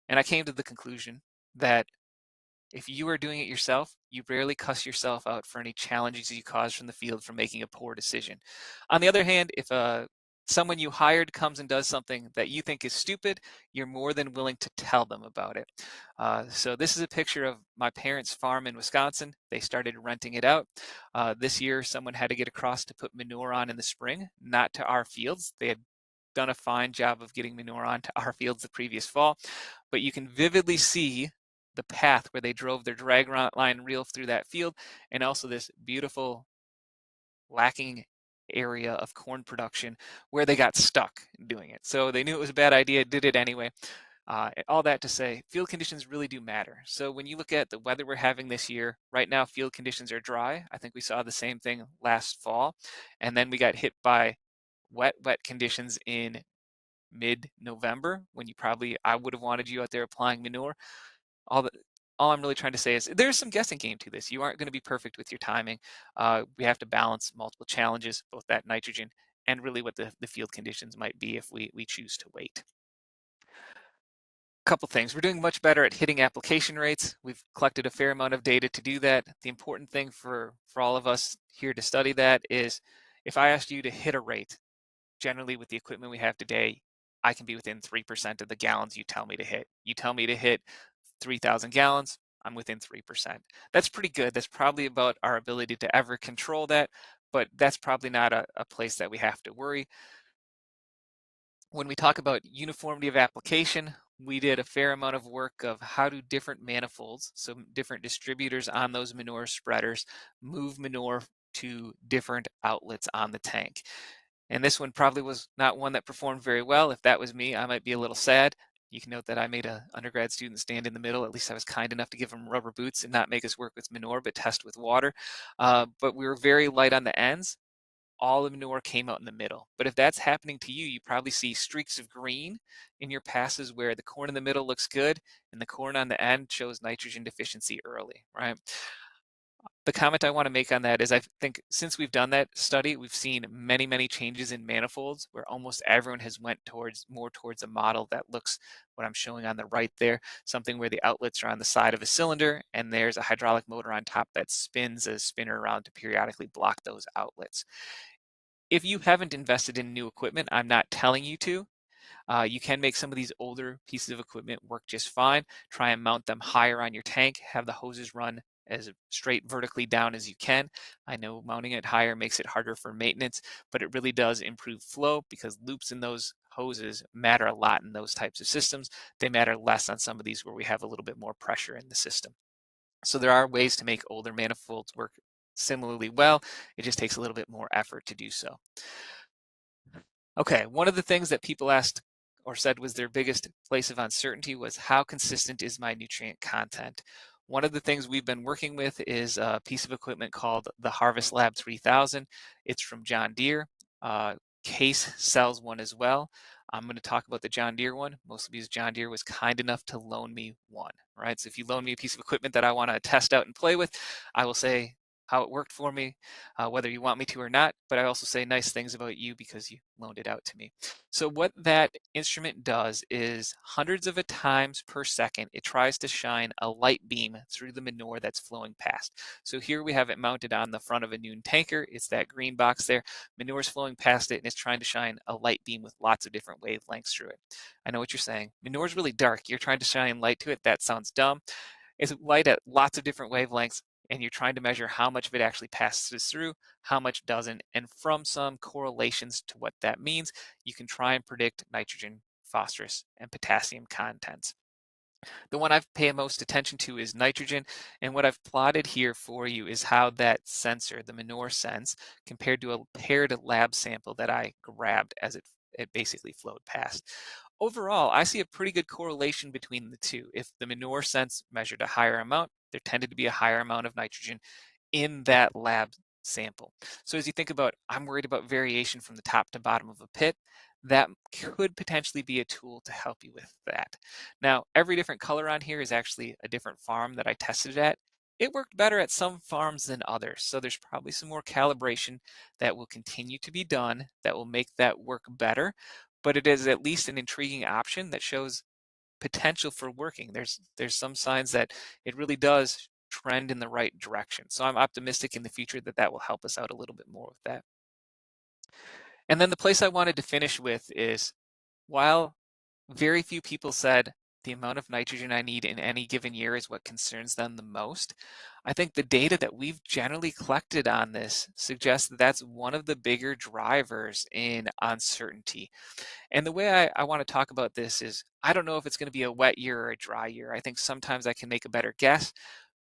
And I came to the conclusion that if you are doing it yourself, you rarely cuss yourself out for any challenges you cause from the field from making a poor decision. On the other hand, if someone you hired comes and does something that you think is stupid, you're more than willing to tell them about it. So this is a picture of my parents' farm in Wisconsin. They started renting it out. This year, someone had to get across to put manure on in the spring, not to our fields. They had done a fine job of getting manure onto our fields the previous fall, but you can vividly see the path where they drove their drag line reel through that field, and also this beautiful lacking area of corn production where they got stuck doing it. So they knew it was a bad idea, did it anyway. All that to say, field conditions really do matter. So when you look at the weather we're having this year, right now field conditions are dry. I think we saw the same thing last fall. And then we got hit by wet conditions in mid-November when I would have wanted you out there applying manure. all the all I'm really trying to say is there's some guessing game to this. You aren't going to be perfect with your timing. We have to balance multiple challenges, both that nitrogen and really what the field conditions might be if we choose to wait. Couple things. We're doing much better at hitting application rates. We've collected a fair amount of data to do that. The important thing for all of us here to study that is if I asked you to hit a rate, generally with the equipment we have today, I can be within 3% of the gallons you tell me to hit. You tell me to hit 3,000 gallons, I'm within 3%. That's pretty good. That's probably about our ability to ever control that, but that's probably not a place that we have to worry. When we talk about uniformity of application, we did a fair amount of work of how do different manifolds, so different distributors on those manure spreaders, move manure to different outlets on the tank. And this one probably was not one that performed very well. If that was me, I might be a little sad. You can note that I made an undergrad student stand in the middle. At least I was kind enough to give him rubber boots and not make us work with manure, but test with water. But we were very light on the ends. All the manure came out in the middle. But if that's happening to you, you probably see streaks of green in your passes where the corn in the middle looks good and the corn on the end shows nitrogen deficiency early, right? The comment I want to make on that is I think since we've done that study, we've seen many changes in manifolds where almost everyone has went more towards a model that looks what I'm showing on the right there, something where the outlets are on the side of a cylinder and there's a hydraulic motor on top that spins a spinner around to periodically block those outlets. If you haven't invested in new equipment, I'm not telling you to. You can make some of these older pieces of equipment work just fine. Try and mount them higher on your tank, have the hoses run as straight vertically down as you can. I know mounting it higher makes it harder for maintenance, but it really does improve flow because loops in those hoses matter a lot in those types of systems. They matter less on some of these where we have a little bit more pressure in the system. So there are ways to make older manifolds work similarly well. It just takes a little bit more effort to do so. Okay, one of the things that people asked or said was their biggest place of uncertainty was how consistent is my nutrient content? One of the things we've been working with is a piece of equipment called the Harvest Lab 3000. It's from John Deere. Uh, Case sells one as well. I'm going to talk about the John Deere one, mostly because John Deere was kind enough to loan me one, right? So if you loan me a piece of equipment that I want to test out and play with, I will say how it worked for me, whether you want me to or not, but I also say nice things about you because you loaned it out to me. So what that instrument does is hundreds of times per second, it tries to shine a light beam through the manure that's flowing past. So here we have it mounted on the front of a Noon tanker. It's that green box there. Manure is flowing past it and it's trying to shine a light beam with lots of different wavelengths through it. I know what you're saying. Manure is really dark. You're trying to shine light to it. That sounds dumb. It's light at lots of different wavelengths, and you're trying to measure how much of it actually passes through, how much doesn't. And from some correlations to what that means, you can try and predict nitrogen, phosphorus, and potassium contents. The one I pay most attention to is nitrogen, and what I've plotted here for you is how that sensor, the Manure sense, compared to a paired lab sample that I grabbed as it basically flowed past. Overall, I see a pretty good correlation between the two. If the Manure sense measured a higher amount, there tended to be a higher amount of nitrogen in that lab sample. So as you think about, I'm worried about variation from the top to bottom of a pit, that could potentially be a tool to help you with that. Now, every different color on here is actually a different farm that I tested it at. It worked better at some farms than others, so there's probably some more calibration that will continue to be done that will make that work better, but it is at least an intriguing option that shows potential for working. There's some signs that it really does trend in the right direction. So I'm optimistic in the future that that will help us out a little bit more with that. And then the place I wanted to finish with is while very few people said the amount of nitrogen I need in any given year is what concerns them the most, I think the data that we've generally collected on this suggests that that's one of the bigger drivers in uncertainty. And the way I want to talk about this is I don't know if it's going to be a wet year or a dry year. I think sometimes I can make a better guess,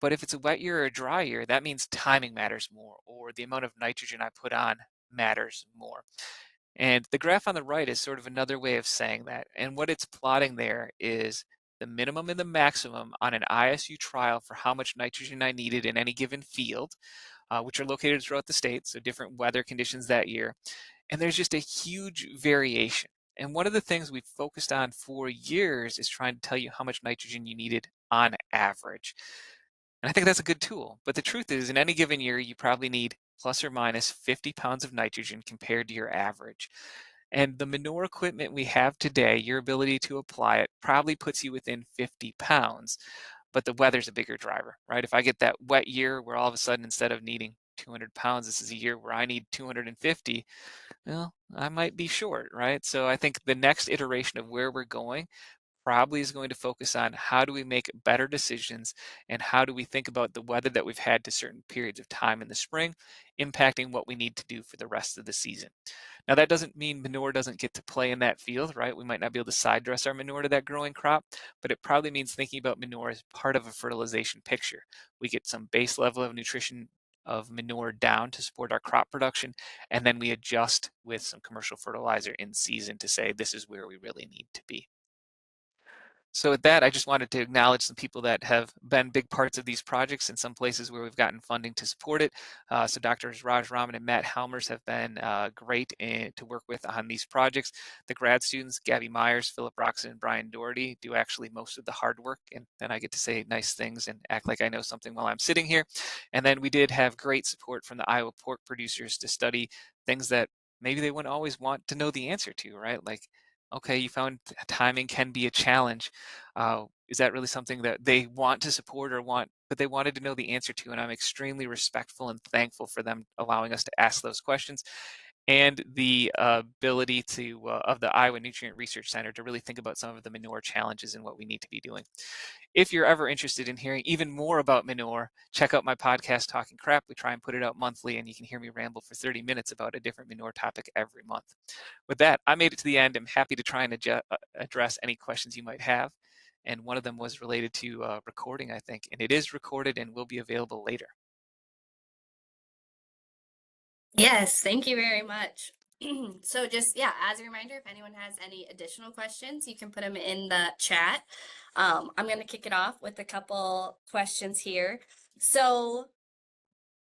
but if it's a wet year or a dry year, that means timing matters more, or the amount of nitrogen I put on matters more. And the graph on the right is sort of another way of saying that. And what it's plotting there is the minimum and the maximum on an ISU trial for how much nitrogen I needed in any given field, which are located throughout the state, so different weather conditions that year. And there's just a huge variation. And one of the things we've focused on for years is trying to tell you how much nitrogen you needed on average. And I think that's a good tool. But the truth is, in any given year, you probably need plus or minus 50 pounds of nitrogen compared to your average. And the Manure equipment we have today, your ability to apply it probably puts you within 50 pounds, but the weather's a bigger driver, right? If I get that wet year where all of a sudden instead of needing 200 pounds, this is a year where I need 250, well, I might be short, right? So I think the next iteration of where we're going probably is going to focus on how do we make better decisions and how do we think about the weather that we've had to certain periods of time in the spring impacting what we need to do for the rest of the season. Now that doesn't mean manure doesn't get to play in that field, right? We might not be able to side dress our manure to that growing crop, but it probably means thinking about manure as part of a fertilization picture. We get some base level of nutrition of manure down to support our crop production, and then we adjust with some commercial fertilizer in season to say this is where we really need to be. So with that, I just wanted to acknowledge some people that have been big parts of these projects in some places where we've gotten funding to support it. So Drs. Raj Raman and Matt Helmers have been great to work with on these projects. The grad students, Gabby Myers, Philip Roxon, and Brian Doherty, do actually most of the hard work, and then I get to say nice things and act like I know something while I'm sitting here. And then we did have great support from the Iowa pork producers to study things that maybe they wouldn't always want to know the answer to, right? Like, okay, you found timing can be a challenge. Is that really something that they want to support or want, but they wanted to know the answer to? And I'm extremely respectful and thankful for them allowing us to ask those questions. and the ability to of the Iowa Nutrient Research Center to really think about some of the manure challenges and what we need to be doing. If you're ever interested in hearing even more about manure, check out my podcast, Talking Crap. We try and put it out monthly, and you can hear me ramble for 30 minutes about a different manure topic every month. With that, I made it to the end. I'm happy to try and address any questions you might have. And one of them was related to recording, I think, and it is recorded and will be available later. Yes, thank you very much. So just, yeah, as a reminder, if anyone has any additional questions, you can put them in the chat. I'm going to kick it off with a couple questions here. So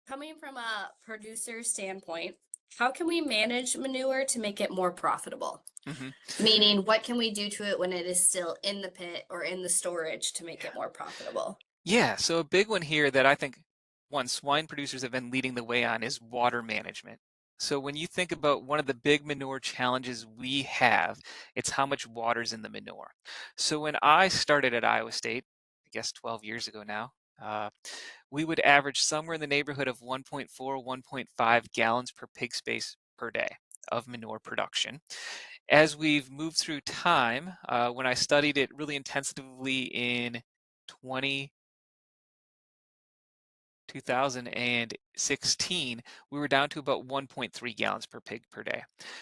coming from a producer standpoint, how can we manage manure to make it more profitable? Hmm. Meaning, what can we do to it when it is still in the pit or in the storage to make Yeah. it more profitable? Yeah, so a big one here that I think one swine producers have been leading the way on is water management. So when you think about one of the big manure challenges we have, it's how much water's in the manure. So when I started at Iowa State, I guess 12 years ago now, we would average somewhere in the neighborhood of 1.4, 1.5 gallons per pig space per day of manure production. As we've moved through time, when I studied it really intensively in 20 2016, we were down to about 1.3 gallons per pig per day.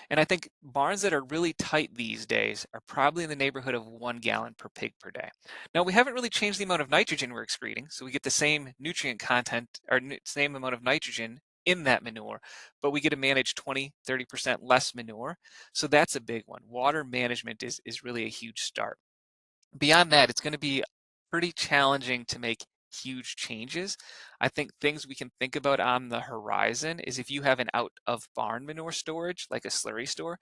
And I think barns that are really tight these days are probably in the neighborhood of 1 gallon per pig per day. Now, we haven't really changed the amount of nitrogen we're excreting, so we get the same nutrient content or same amount of nitrogen in that manure, but we get to manage 20, 30% less manure. So that's a big one. Water management is really a huge start. Beyond that, it's going to be pretty challenging to make huge changes. I think things we can think about on the horizon is if you have an out of barn manure storage, like a slurry store,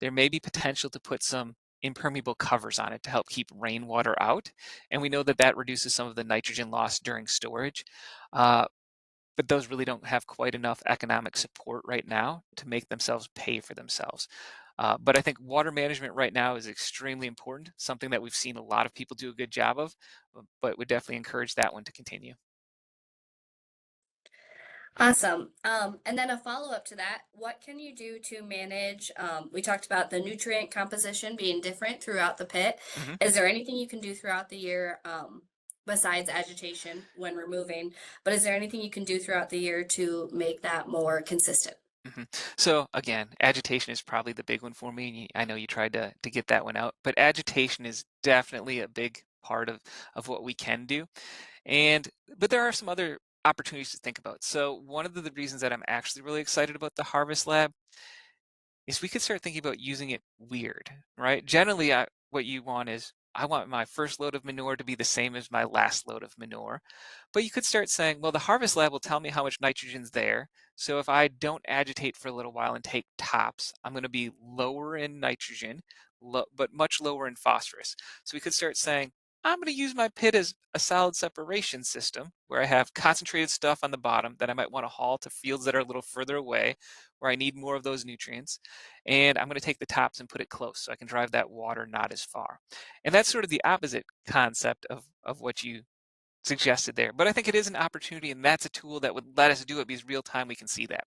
there may be potential to put some impermeable covers on it to help keep rainwater out. And we know that that reduces some of the nitrogen loss during storage. Uh, but those really don't have quite enough economic support right now to make themselves pay for themselves. But I think water management right now is extremely important, something that we've seen a lot of people do a good job of, but would definitely encourage that one to continue. Awesome. And then a follow-up to that, what can you do to manage? We talked about the nutrient composition being different throughout the pit. Hmm. Is there anything you can do throughout the year, besides agitation when removing? But is there anything you can do throughout the year to make that more consistent? Hmm. So again, agitation is probably the big one for me. And I know you tried to get that one out, but agitation is definitely a big part of what we can do. And but there are some other opportunities to think about. So one of the reasons that I'm actually really excited about the Harvest Lab is we could start thinking about using it weird, right? Generally, what you want is I want my first load of manure to be the same as my last load of manure. But you could start saying, well, the Harvest Lab will tell me how much nitrogen's there. So if I don't agitate for a little while and take tops, I'm going to be lower in nitrogen, but much lower in phosphorus. So we could start saying, I'm going to use my pit as a solid separation system where I have concentrated stuff on the bottom that I might want to haul to fields that are a little further away where I need more of those nutrients. And I'm going to take the tops and put it close so I can drive that water not as far. And that's sort of the opposite concept of what you suggested there. But I think it is an opportunity, and that's a tool that would let us do it because real time we can see that.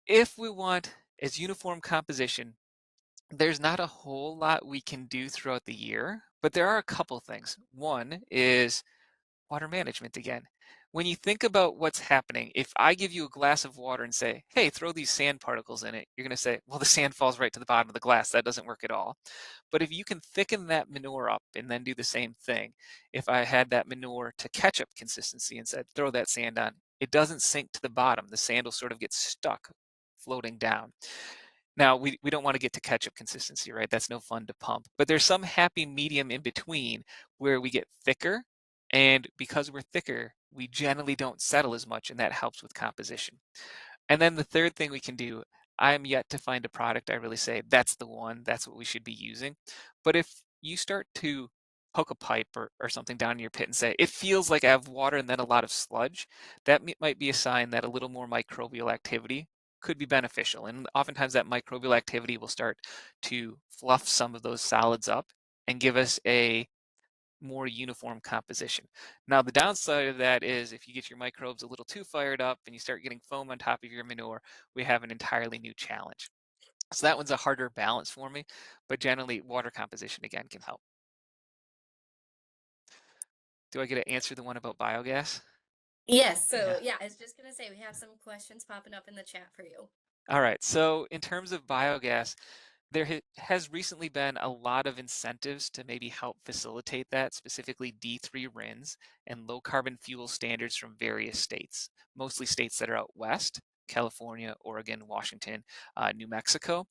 If we want as uniform composition, there's not a whole lot we can do throughout the year, but there are a couple things. One is water management again. When you think about what's happening, if I give you a glass of water and say, hey, throw these sand particles in it, you're going to say, well, the sand falls right to the bottom of the glass. That doesn't work at all. But if you can thicken that manure up and then do the same thing, if I had that manure to ketchup consistency and said, throw that sand on, it doesn't sink to the bottom. The sand will sort of get stuck floating down. Now, we don't want to get to ketchup consistency, right? That's no fun to pump. But there's some happy medium in between where we get thicker. And because we're thicker, we generally don't settle as much, and that helps with composition. And then the third thing we can do, I am yet to find a product I really say, that's the one, that's what we should be using. But if you start to poke a pipe or something down in your pit and say, it feels like I have water and then a lot of sludge, that might be a sign that a little more microbial activity could be beneficial. And oftentimes that microbial activity will start to fluff some of those solids up and give us a more uniform composition. Now, the downside of that is if you get your microbes a little too fired up and you start getting foam on top of your manure, we have an entirely new challenge. So that one's a harder balance for me, but generally water composition again can help. Do I get to answer the one about biogas? Yes, so Yeah. yeah, I was just gonna say we have some questions popping up in the chat for you. All right. So in terms of biogas, there has recently been a lot of incentives to maybe help facilitate that, specifically D3 RINs and low carbon fuel standards from various states, mostly states that are out west, California, Oregon, Washington, New Mexico.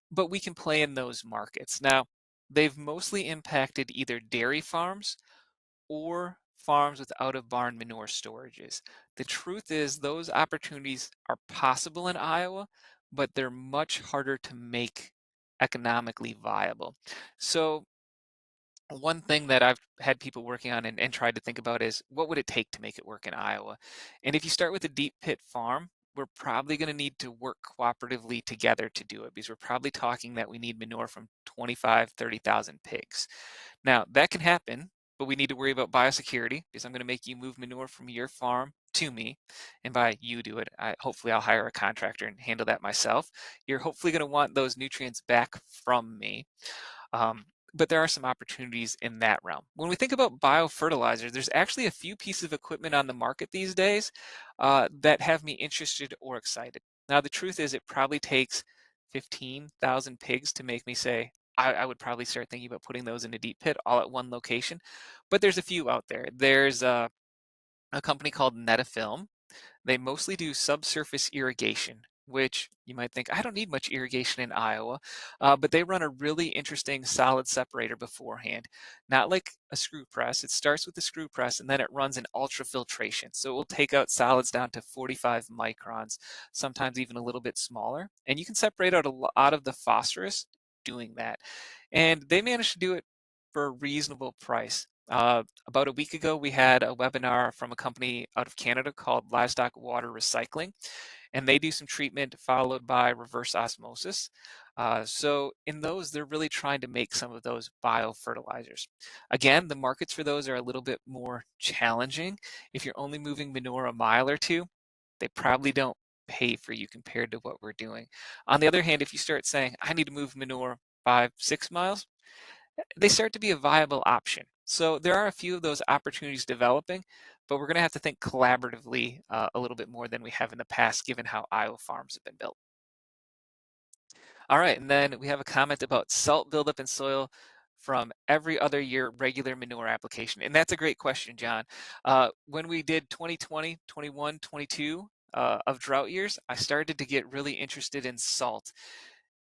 But we can play in those markets. Now, they've mostly impacted either dairy farms or farms with out of barn manure storages. The truth is, those opportunities are possible in Iowa, but they're much harder to make economically viable. So, one thing that I've had people working on and tried to think about is what would it take to make it work in Iowa? And if you start with a deep pit farm, we're probably going to need to work cooperatively together to do it because we're probably talking that we need manure from 25, 30,000 pigs. Now, that can happen, but we need to worry about biosecurity because I'm going to make you move manure from your farm to me. And by you do it, hopefully I'll hire a contractor and handle that myself. You're hopefully going to want those nutrients back from me. Um, but there are some opportunities in that realm. When we think about biofertilizers, there's actually a few pieces of equipment on the market these days that have me interested or excited. Now, the truth is, it probably takes 15,000 pigs to make me say, I would probably start thinking about putting those in a deep pit all at one location. But there's a few out there. There's a company called Netafilm. They mostly do subsurface irrigation, which you might think, I don't need much irrigation in Iowa, but they run a really interesting solid separator beforehand. Not like a screw press. It starts with the screw press and then it runs an ultrafiltration. So it will take out solids down to 45 microns, sometimes even a little bit smaller. And you can separate out a lot of the phosphorus doing that. And they managed to do it for a reasonable price. About a week ago, we had a webinar from a company out of Canada called Livestock Water Recycling, and they do some treatment followed by reverse osmosis. So in those, they're really trying to make some of those biofertilizers. Again, the markets for those are a little bit more challenging. If you're only moving manure a mile or two, they probably don't pay for you compared to what we're doing. On the other hand, if you start saying, I need to move manure 5, 6 miles, they start to be a viable option. So there are a few of those opportunities developing, but we're going to have to think collaboratively a little bit more than we have in the past, given how Iowa farms have been built. All right, and then we have a comment about salt buildup in soil from every other year regular manure application. And that's a great question, John. When we did 2020, 21, 22 of drought years, I started to get really interested in salt.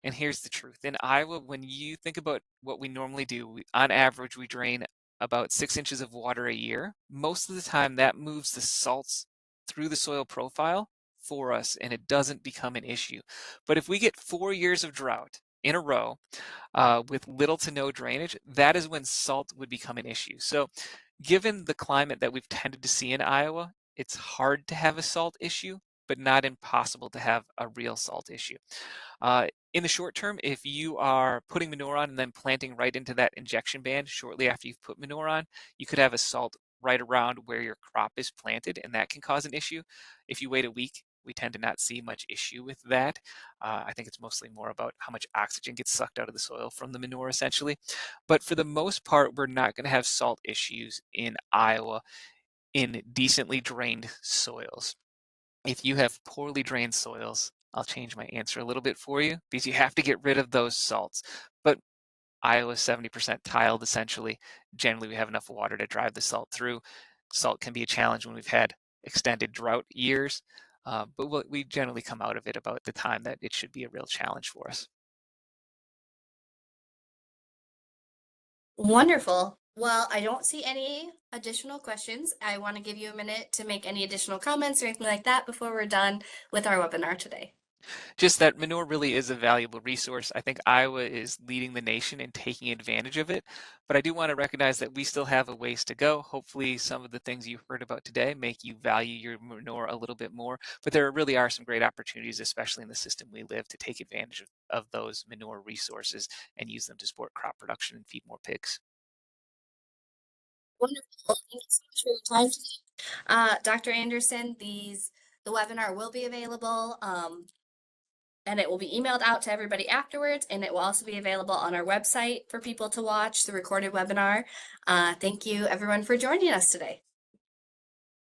And here's the truth. In Iowa, when you think about what we normally do, on average, we drain about 6 inches of water a year. Most of the time, that moves the salts through the soil profile for us, and it doesn't become an issue. But if we get 4 years of drought in a row with little to no drainage, that is when salt would become an issue. So, given the climate that we've tended to see in Iowa, it's hard to have a salt issue, but not impossible to have a real salt issue. In the short term, if you are putting manure on and then planting right into that injection band shortly after you've put manure on, you could have a salt right around where your crop is planted, and that can cause an issue. If you wait a week, we tend to not see much issue with that. I think it's mostly more about how much oxygen gets sucked out of the soil from the manure, essentially. But for the most part, we're not going to have salt issues in Iowa in decently drained soils. If you have poorly drained soils, I'll change my answer a little bit for you because you have to get rid of those salts. But Iowa's 70% tiled essentially. Generally, we have enough water to drive the salt through. Salt can be a challenge when we've had extended drought years, but we generally come out of it about the time that it should be a real challenge for us. Wonderful. Well, I don't see any additional questions. I want to give you a minute to make any additional comments or anything like that before we're done with our webinar today. Just that manure really is a valuable resource. I think Iowa is leading the nation in taking advantage of it, but I do want to recognize that we still have a ways to go. Hopefully, some of the things you heard about today make you value your manure a little bit more, but there really are some great opportunities, especially in the system we live, to take advantage of those manure resources and use them to support crop production and feed more pigs. Wonderful. Thank you so much for your time today. Dr. Anderson, the webinar will be available, and it will be emailed out to everybody afterwards, and it will also be available on our website for people to watch the recorded webinar. Thank you everyone for joining us today.